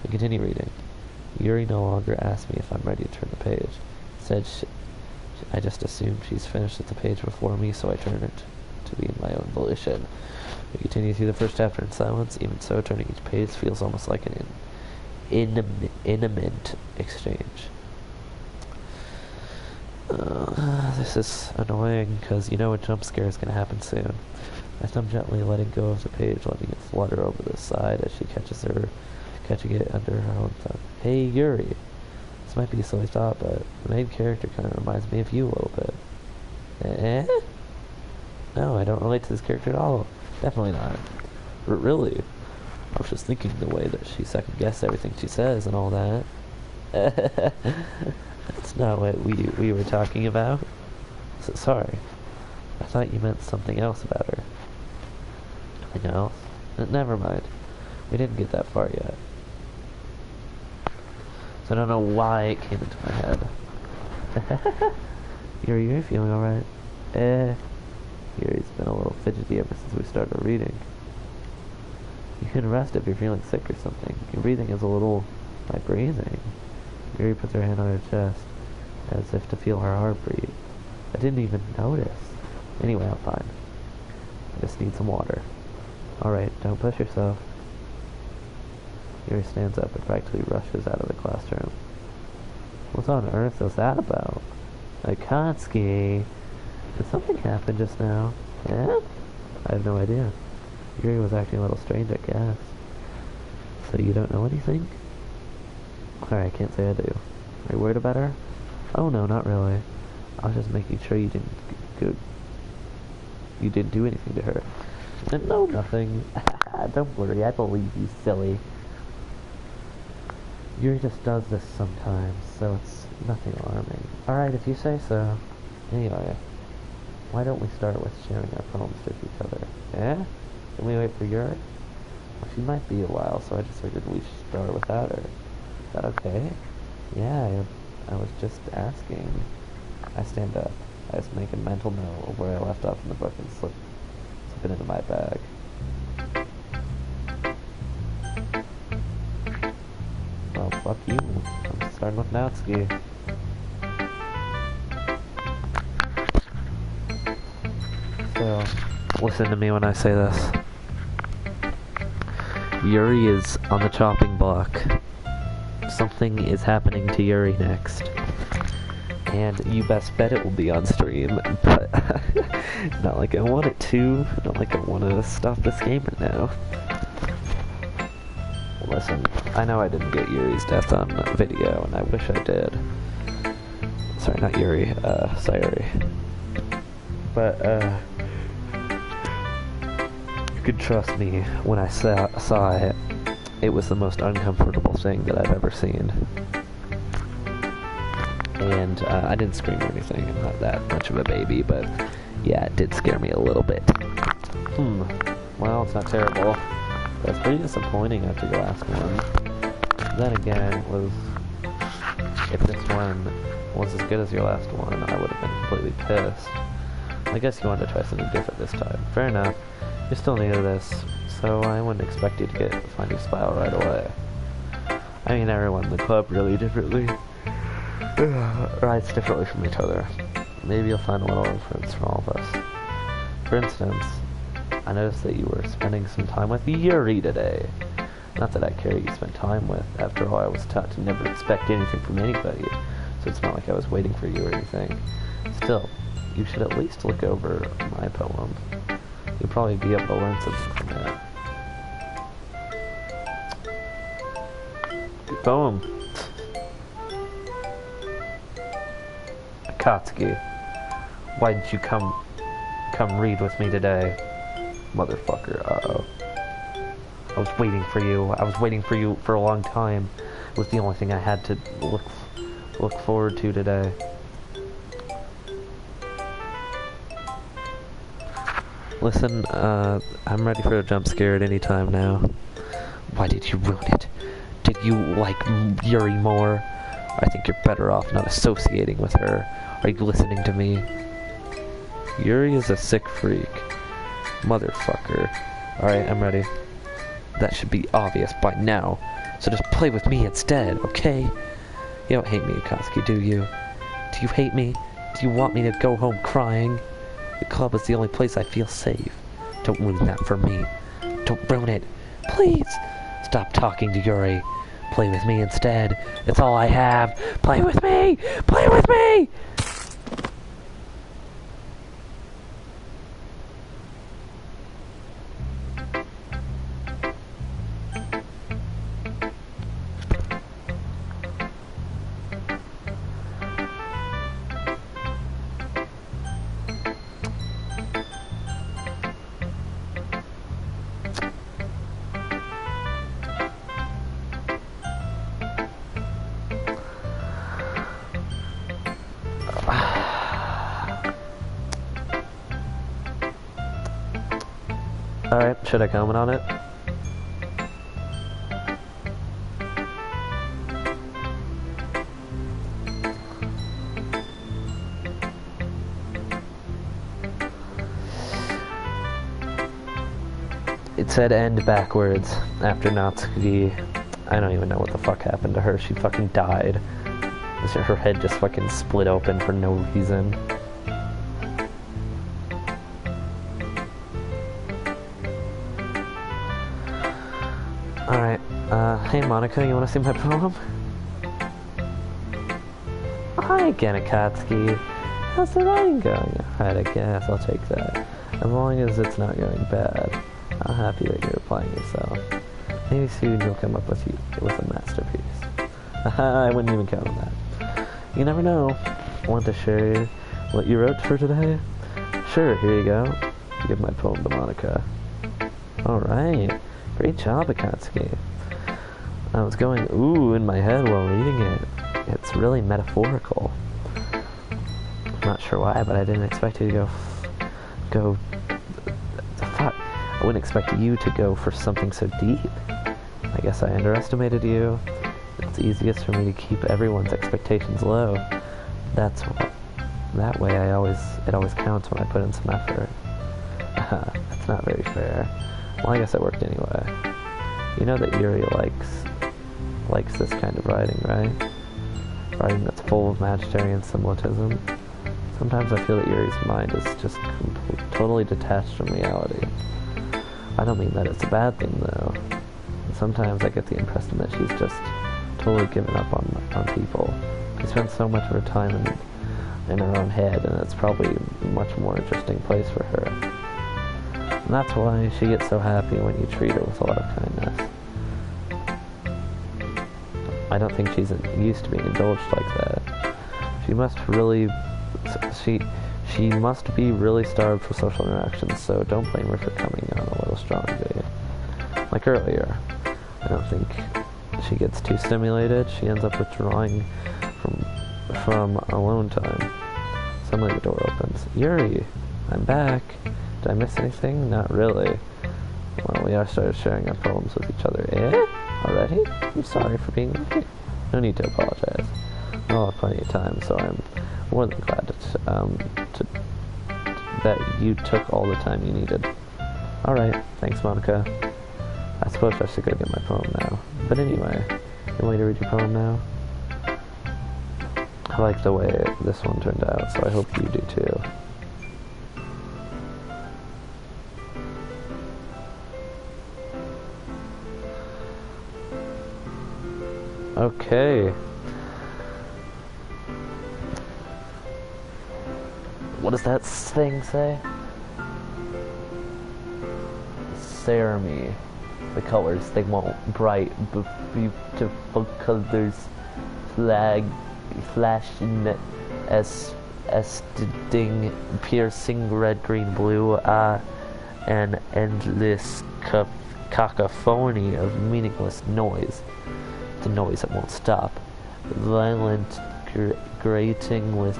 Speaker 1: I continue reading. Yuri no longer asks me if I'm ready to turn the page. Instead, I just assume she's finished with the page before me, so I turn it to be in my own volition. We continue through the first chapter in silence. Even so, turning each page feels almost like an intimate exchange. This is annoying, because you know a jump scare is going to happen soon. I thumb gently letting go of the page, letting it flutter over the side as she catching it under her own thumb. Hey, Yuri. This might be a silly thought, but the main character kind of reminds me of you a little bit. Eh? No, I don't relate to this character at all. Definitely not. Really? I was just thinking the way that she second-guessed everything she says and all that. That's not what we were talking about. Sorry. I thought you meant something else about her. Something else? Never mind. We didn't get that far yet. So I don't know why it came into my head. Yuri, feeling alright? Yuri's been a little fidgety ever since we started reading. You can rest if you're feeling sick or something. Your breathing is a little like breathing. Yuri puts her hand on her chest, as if to feel her heart beat. I didn't even notice. Anyway, I'm fine. I just need some water. Alright, don't push yourself. Yuri stands up and practically rushes out of the classroom. What on earth was that about? Akatsuki! Did something happen just now? Yeah? I have no idea. Yuri was acting a little strange, I guess. So you don't know anything? Sorry, I can't say I do. Are you worried about her? Oh no, not really. I was just making sure you didn't do anything to her. No, nothing. Don't worry, I believe you, silly. Yuri just does this sometimes, so it's nothing alarming. Alright, if you say so. Anyway, why don't we start with sharing our problems with each other? Eh? Can we wait for Yuri? Well, she might be a while, so I just figured we should start without her. Is that okay? Yeah, I was just asking. I stand up. I just make a mental note of where I left off in the book and slip it into my bag. Well, fuck you. I'm starting with Natsuki. So, listen to me when I say this. Yuri is on the chopping block. Something is happening to Yuri next. And you best bet it will be on stream, but not like I want it to, not like I want to stop this game right now. Listen, I know I didn't get Yuri's death on video, and I wish I did. Sorry, not Yuri, Sayori. But, you could trust me, when I saw it, it was the most uncomfortable thing that I've ever seen. And I didn't scream or anything, I'm not that much of a baby, but yeah, it did scare me a little bit. Well, it's not terrible. That's pretty disappointing after the last one. Then again, if this one was as good as your last one, I would have been completely pissed. I guess you wanted to try something different this time. Fair enough. You're still new to this, so I wouldn't expect you to find your style right away. I mean, everyone in the club really differently. Writes differently from each other. Maybe you'll find a little influence from all of us. For instance, I noticed that you were spending some time with Yuri today. Not that I care who you spend time with. After all, I was taught to never expect anything from anybody. so it's not like I was waiting for you or anything. Still, you should at least look over my poem. You'll probably be able to learn something from it. Good poem. Akatsuki, why did you come read with me today? Motherfucker, uh-oh. I was waiting for you. I was waiting for you for a long time. It was the only thing I had to look forward to today. Listen, I'm ready for a jump scare at any time now. Why did you ruin it? Did you like Yuri more? I think you're better off not associating with her. Are you listening to me? Yuri is a sick freak. Motherfucker. Alright, I'm ready. That should be obvious by now. So just play with me instead, okay? You don't hate me, Akatsuki, do you? Do you hate me? Do you want me to go home crying? The club is the only place I feel safe. Don't ruin that for me. Don't ruin it. Please! Stop talking to Yuri. Play with me instead. It's all I have. Play with me! Play with me! Alright, should I comment on it? It said end backwards after Natsuki. I don't even know what the fuck happened to her. She fucking died. Her head just fucking split open for no reason. Alright, hey Monica, you wanna see my poem? Hi again, Akatsuki. How's the writing going? Alright, I guess I'll take that. As long as it's not going bad. I'm happy that you're applying yourself. Maybe soon you'll come up with a masterpiece. I wouldn't even count on that. You never know. Want to share what you wrote for today? Sure, here you go. Give my poem to Monica. Alright. Great job, Akatsuki. I was going ooh in my head while reading it. It's really metaphorical. I'm not sure why, but I didn't expect you to go fuck. I wouldn't expect you to go for something so deep. I guess I underestimated you. It's easiest for me to keep everyone's expectations low. That way it always counts when I put in some effort. That's not very fair. Well, I guess it worked anyway. You know that Yuri likes this kind of writing, right? Writing that's full of magisterian symbolism. Sometimes I feel that Yuri's mind is just totally detached from reality. I don't mean that it's a bad thing, though. Sometimes I get the impression that she's just totally given up on people. She spends so much of her time in her own head, and it's probably a much more interesting place for her. And that's why she gets so happy when you treat her with a lot of kindness. I don't think she's used to being indulged like that. She must be really starved for social interactions, so don't blame her for coming on a little strong, do you? Like earlier, I don't think she gets too stimulated. She ends up withdrawing from alone time. Suddenly the door opens. Yuri, I'm back. Did I miss anything? Not really. Well, we are started sharing our poems with each other. Eh? Already? I'm sorry for being late. No need to apologize. I'll have plenty of time, so I'm more than glad that you took all the time you needed. Alright, thanks Monica. I suppose I should go get my poem now. But anyway, you want me to read your poem now? I like the way this one turned out, so I hope you do too. Okay. does that thing say? Sayori. The colors, they won't bright, but beautiful colors. Flashing esting, piercing red, green, blue, an endless cacophony of meaningless noise. The noise that won't stop. Violent grating with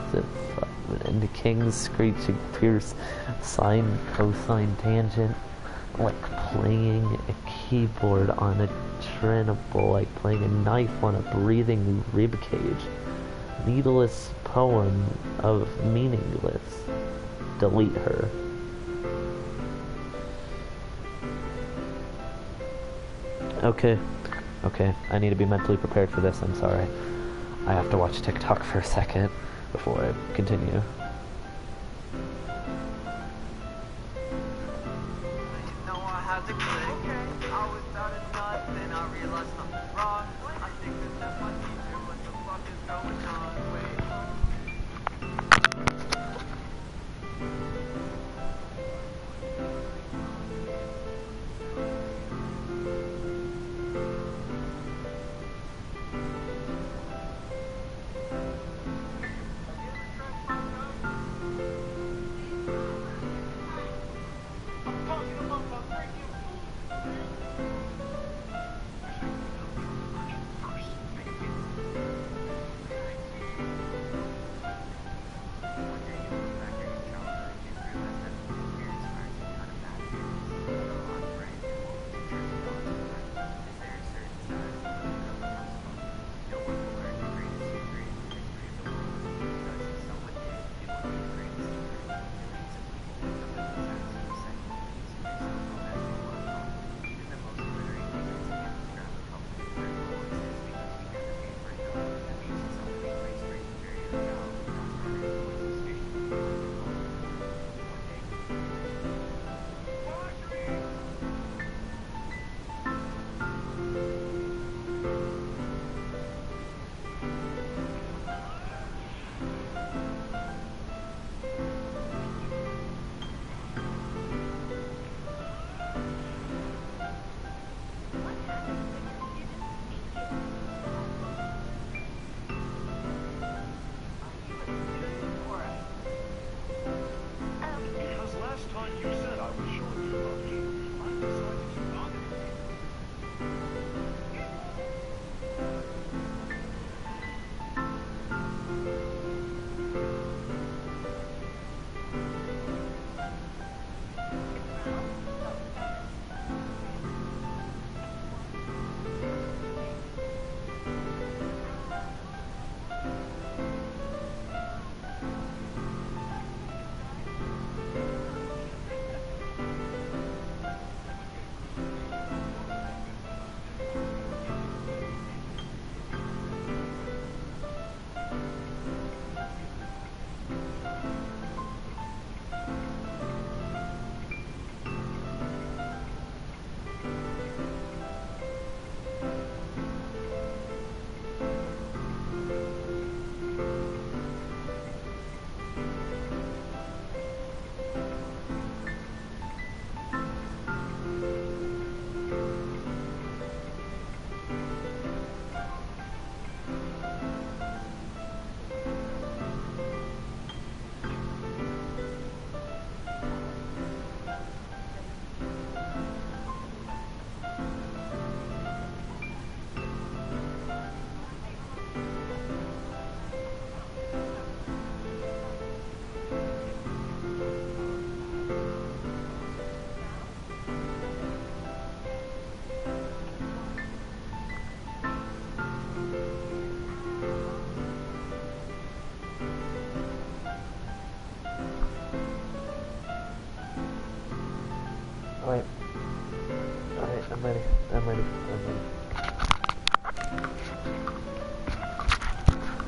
Speaker 1: and the king's screeching, pierce, sine, cosine, tangent, like playing a keyboard on a turnable, like playing a knife on a breathing ribcage. Needless poem of meaningless. Delete her. Okay, I need to be mentally prepared for this, I'm sorry. I have to watch TikTok for a second before I continue.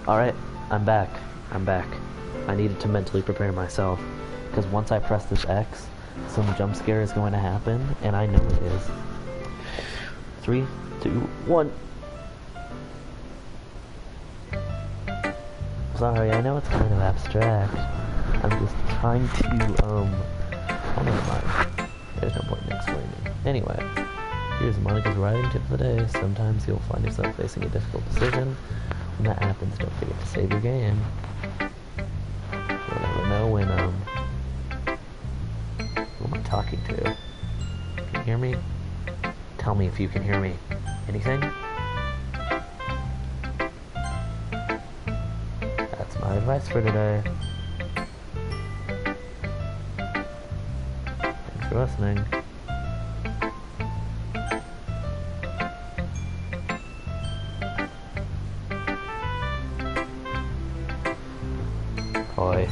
Speaker 1: Alright, I'm back. I needed to mentally prepare myself, because once I press this X, some jump scare is going to happen, and I know it is. 3, 2, 1. Sorry, I know it's kind of abstract, I'm just trying to, oh, never mind. There's no point in explaining. Anyway, here's Monica's writing tip of the day. Sometimes you'll find yourself facing a difficult decision. When that happens, don't forget to save your game. You'll never know when, who am I talking to? Can you hear me? Tell me if you can hear me. Anything? That's my advice for today. Thanks for listening. Boy.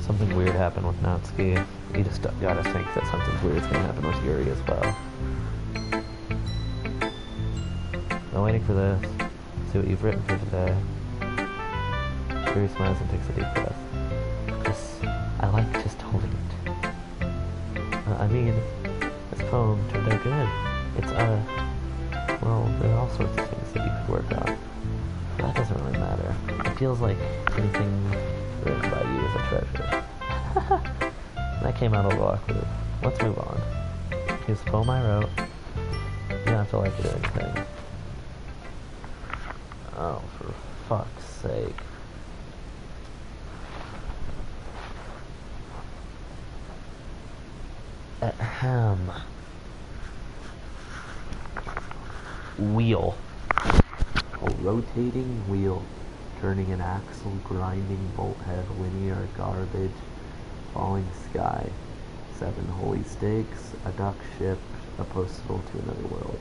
Speaker 1: Something weird happened with Natsuki. You just gotta think that something weird's gonna happen with Yuri as well. I'm waiting for this. See what you've written for today. Yuri smiles and takes a deep breath. I like just holding it. I mean, this poem turned out good. It's, well, there are all sorts of things that you could work on. But that doesn't really matter. It feels like anything written by you is a treasure. That came out a little awkward. Let's move on. Here's the poem I wrote. You don't have to like it or anything. Oh, for fuck's sake. Ahem. Wheel. A rotating wheel, turning an axle, grinding bolt head, linear garbage, falling sky, 7 holy stakes, a duck ship, a postal to another world,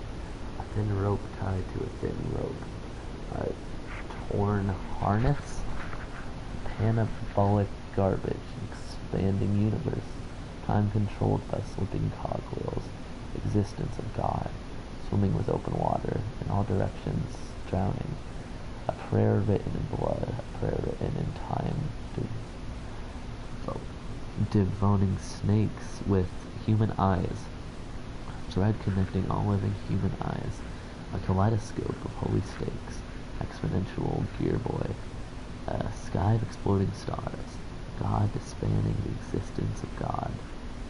Speaker 1: a thin rope tied to a thin rope, a torn harness, parabolic garbage, expanding universe, time controlled by slipping cogwheels, existence of God, swimming with open water, in all directions, drowning, a prayer written in blood, a prayer written in time, devoning snakes with human eyes, thread connecting all living human eyes, a kaleidoscope of holy stakes, exponential gear boy, a sky of exploding stars, God disbanding the existence of God.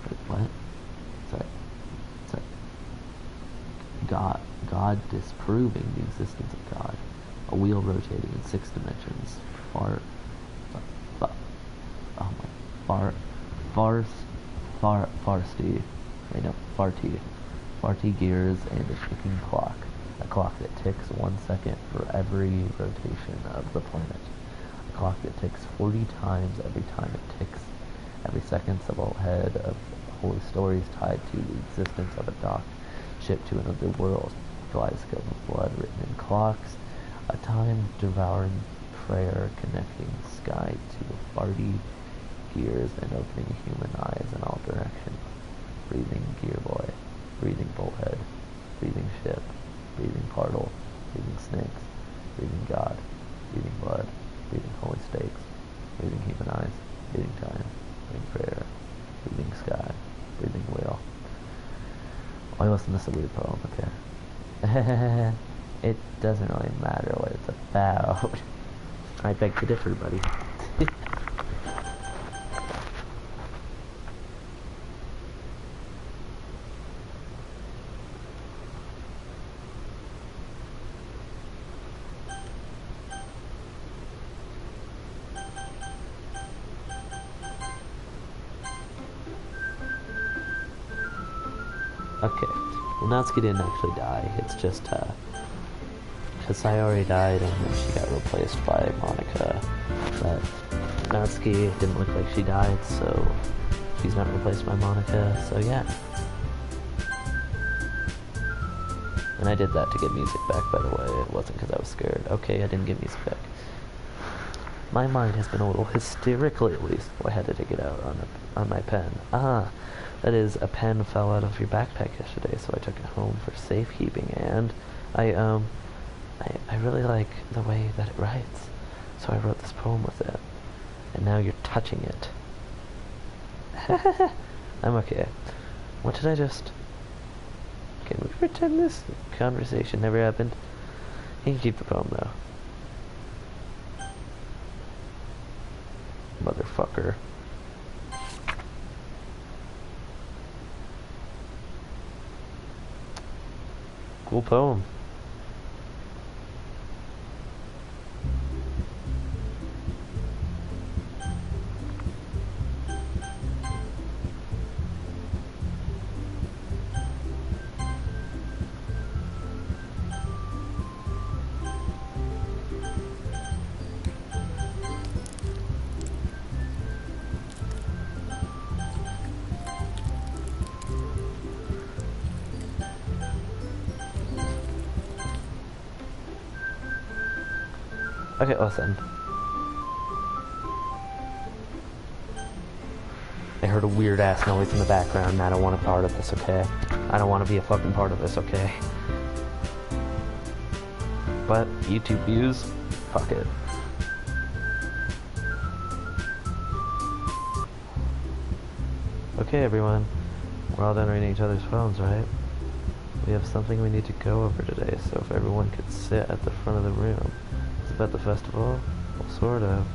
Speaker 1: Wait, what? Sorry. God disproving the existence of God. A wheel rotating in 6 dimensions. Farty gears and a ticking clock. A clock that ticks 1 second for every rotation of the planet. A clock that ticks 40 times every time it ticks. Every second's a bolt head of holy stories tied to the existence of a dock ship to another world. Kaleidoscope of blood written in clocks. A time-devouring prayer connecting sky to farty gears and opening human eyes in all directions. Breathing gear boy, breathing bullhead, breathing ship, breathing portal, breathing snakes, breathing God, breathing blood, breathing holy stakes, breathing human eyes, breathing time, breathing prayer, breathing sky, breathing wheel. Oh, listen, this is a weird poem, okay? It doesn't really matter what it's about. I beg to differ, buddy. Okay, well, Natsuki didn't actually die. It's just, because Sayori died and then she got replaced by Monica. But Natsuki didn't look like she died, so she's not replaced by Monica, so yeah. And I did that to get music back, by the way. It wasn't because I was scared. Okay, I didn't get music back. My mind has been a little hysterical lately, so I had to take it out on my pen. That is, a pen fell out of your backpack yesterday, so I took it home for safekeeping, and I really like the way that it writes, so I wrote this poem with it, and now you're touching it. I'm okay. What did I just... Can we pretend this conversation never happened? You can keep the poem, though. motherfucker. Cool poem. Okay, listen. I heard a weird ass noise in the background and I don't want a part of this, okay? I don't want to be a fucking part of this, okay? But YouTube views, fuck it. Okay, everyone. We're all done reading each other's phones, right? We have something we need to go over today, so if everyone could sit at the front of the room. It's about the festival? Well, sort of.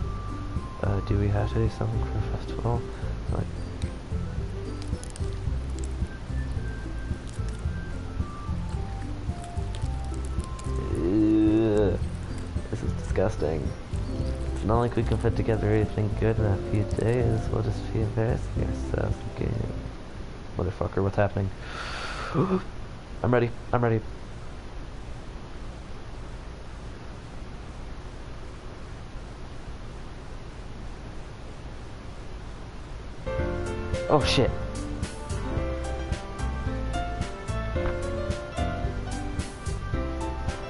Speaker 1: Do we have to do something for a festival? Like, ew, this is disgusting. It's not like we can put together anything good in a few days. We'll just be embarrassing ourselves again. Motherfucker, what's happening? I'm ready. I'm ready. Oh shit.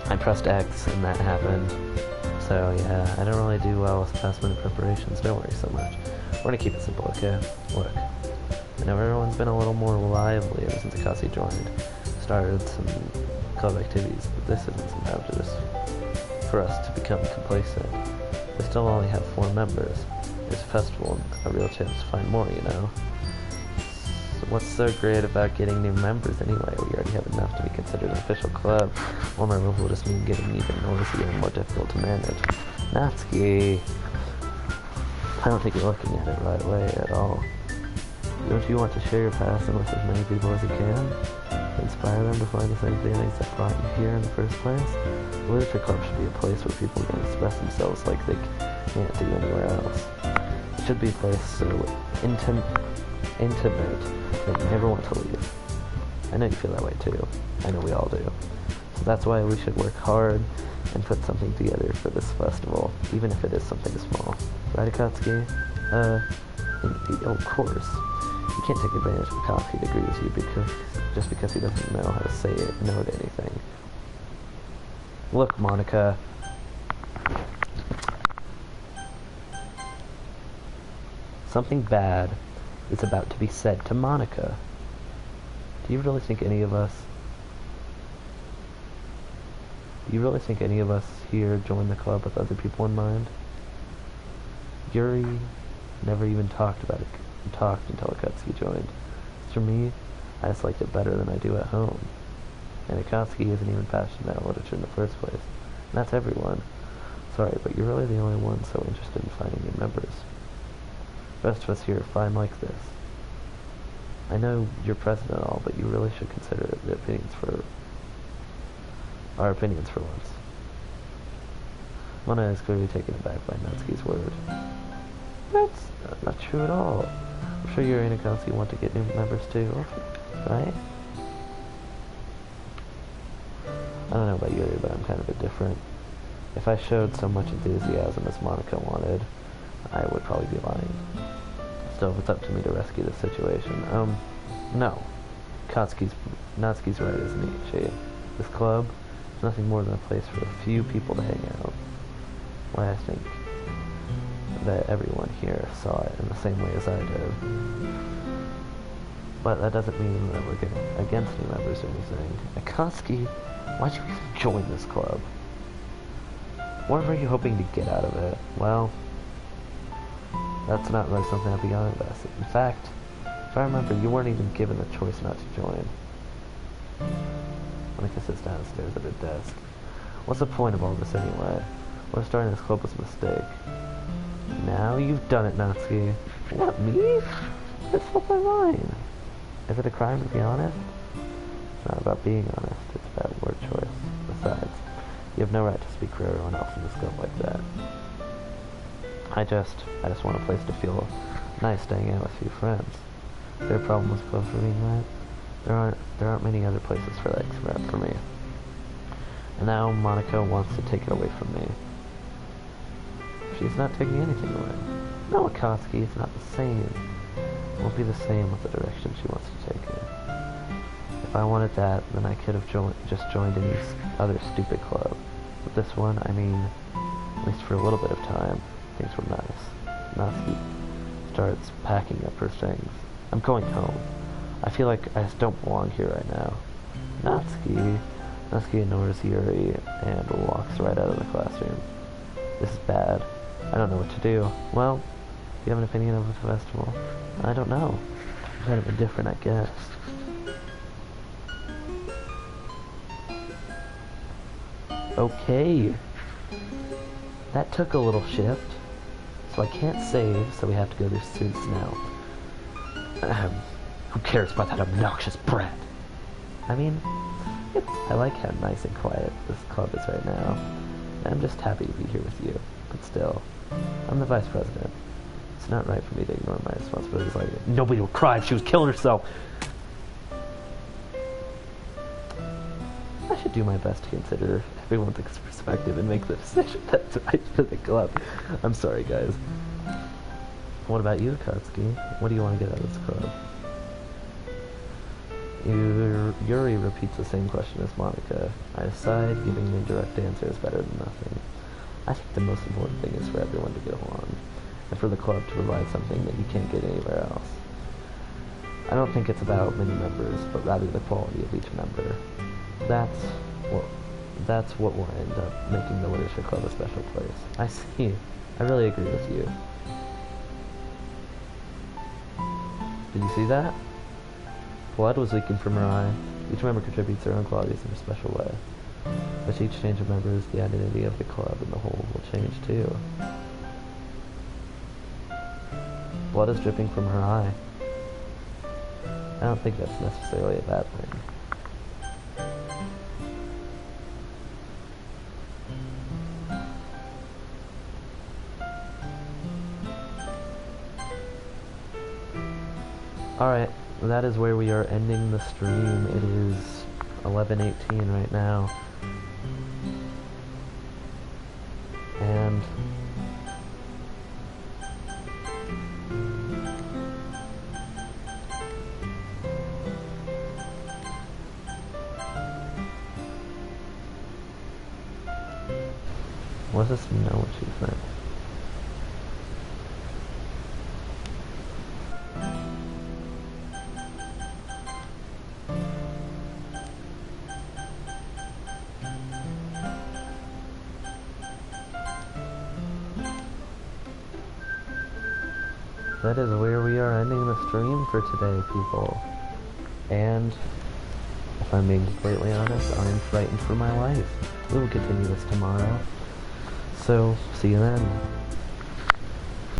Speaker 1: I pressed X and that happened. So yeah, I don't really do well with last minute preparations. Don't worry so much. We're gonna keep it simple, okay? Look. I know everyone's been a little more lively ever since Akasi joined. Started some club activities, but this isn't some time to just for us to become complacent. We still only have 4 members. There's a festival and a real chance to find more, you know? So what's so great about getting new members anyway? We already have enough to be considered an official club. More members will just mean getting even noisier and more difficult to manage. Natsuki! I don't think you're looking at it right way at all. Don't you want to share your passion with as many people as you can? Inspire them to find the same feelings that brought you here in the first place? The Literature Club should be a place where people can express themselves like they can't do anywhere else. It should be a place so intimate that you never want to leave. I know you feel that way too. I know we all do. So that's why we should work hard and put something together for this festival, even if it is something small. Right, Akatsuki? Of course. You can't take advantage of Akatsuki to agree with you just because he doesn't know how to say it, no to anything. Look, Monica. Something bad is about to be said to Monica. Do you really think any of us here joined the club with other people in mind? Yuri never even talked until Akatsuki joined. As for me, I just liked it better than I do at home. And Akatsuki isn't even passionate about literature in the first place. And that's everyone. Sorry, but you're really the only one so interested in finding new members. The rest of us here are fine like this. I know you're president and all, but you really should consider our opinions for once. Mona is clearly taken aback by Natsuki's word. That's not true at all. I'm sure Yuri and Akatsuki want to get new members too, right? I don't know about Yuri, but I'm kind of a bit different. If I showed so much enthusiasm as Monica wanted, I would probably be lying. Still, it's up to me to rescue this situation. No. Natsuki's right, isn't he, Shade? This club is nothing more than a place for a few people to hang out. Why, I think that everyone here saw it in the same way as I did. But that doesn't mean that we're getting against new members or anything. Akatsuki, why'd you even join this club? What were you hoping to get out of it? Well, that's not really something I'd be invested in. In fact, if I remember, you weren't even given the choice not to join. Monica sits downstairs at her desk. What's the point of all this anyway? What if starting this club was a mistake? Now you've done it, Natsuki. What, me? That slipped my mind. Is it a crime to be honest? It's not about being honest, it's about word choice. Besides, you have no right to speak for everyone else in the scope like that. I just want a place to feel nice staying out with a few friends. Is there a problem with Clover being right? There aren't many other places for that except for me. And now Monica wants to take it away from me. She's not taking anything away. No, Akatsuki, it's not the same. It won't be the same with the direction she wants to take it. If I wanted that, then I could have just joined any other stupid club. With this one, I mean, at least for a little bit of time, things were nice. Natsuki starts packing up her things. I'm going home. I feel like I just don't belong here right now. Natsuki ignores Sayori and walks right out of the classroom. This is bad. I don't know what to do. Well, do you have an opinion of the festival? I don't know. It's kind of indifferent, I guess. Okay. That took a little shift. So I can't save, so we have to go through students now. Who cares about that obnoxious brat? I mean, I like how nice and quiet this club is right now. I'm just happy to be here with you. But still, I'm the vice president. It's not right for me to ignore my responsibilities like that. Nobody would cry if she was killing herself. I should do my best to consider everyone's perspective and make the decision that's right for the club. I'm sorry, guys. What about you, Akatsuki? What do you want to get out of this club? Yuri repeats the same question as Monica. I decide giving an indirect answer is better than nothing. I think the most important thing is for everyone to get along, and for the club to provide something that you can't get anywhere else. I don't think it's about many members, but rather the quality of each member. That's what will end up making the Literature Club a special place. I see. I really agree with you. Did you see that? Blood was leaking from her eye. Each member contributes their own qualities in a special way. With each change of members, the identity of the club and the whole will change too. Blood is dripping from her eye. I don't think that's necessarily a bad thing. Alright, that is where we are ending the stream. It is 11:18 right now. And what does this no achievement? That is where we are ending the stream for today, people. And if I'm being completely honest, I am frightened for my life. We will continue this tomorrow. So, see you then.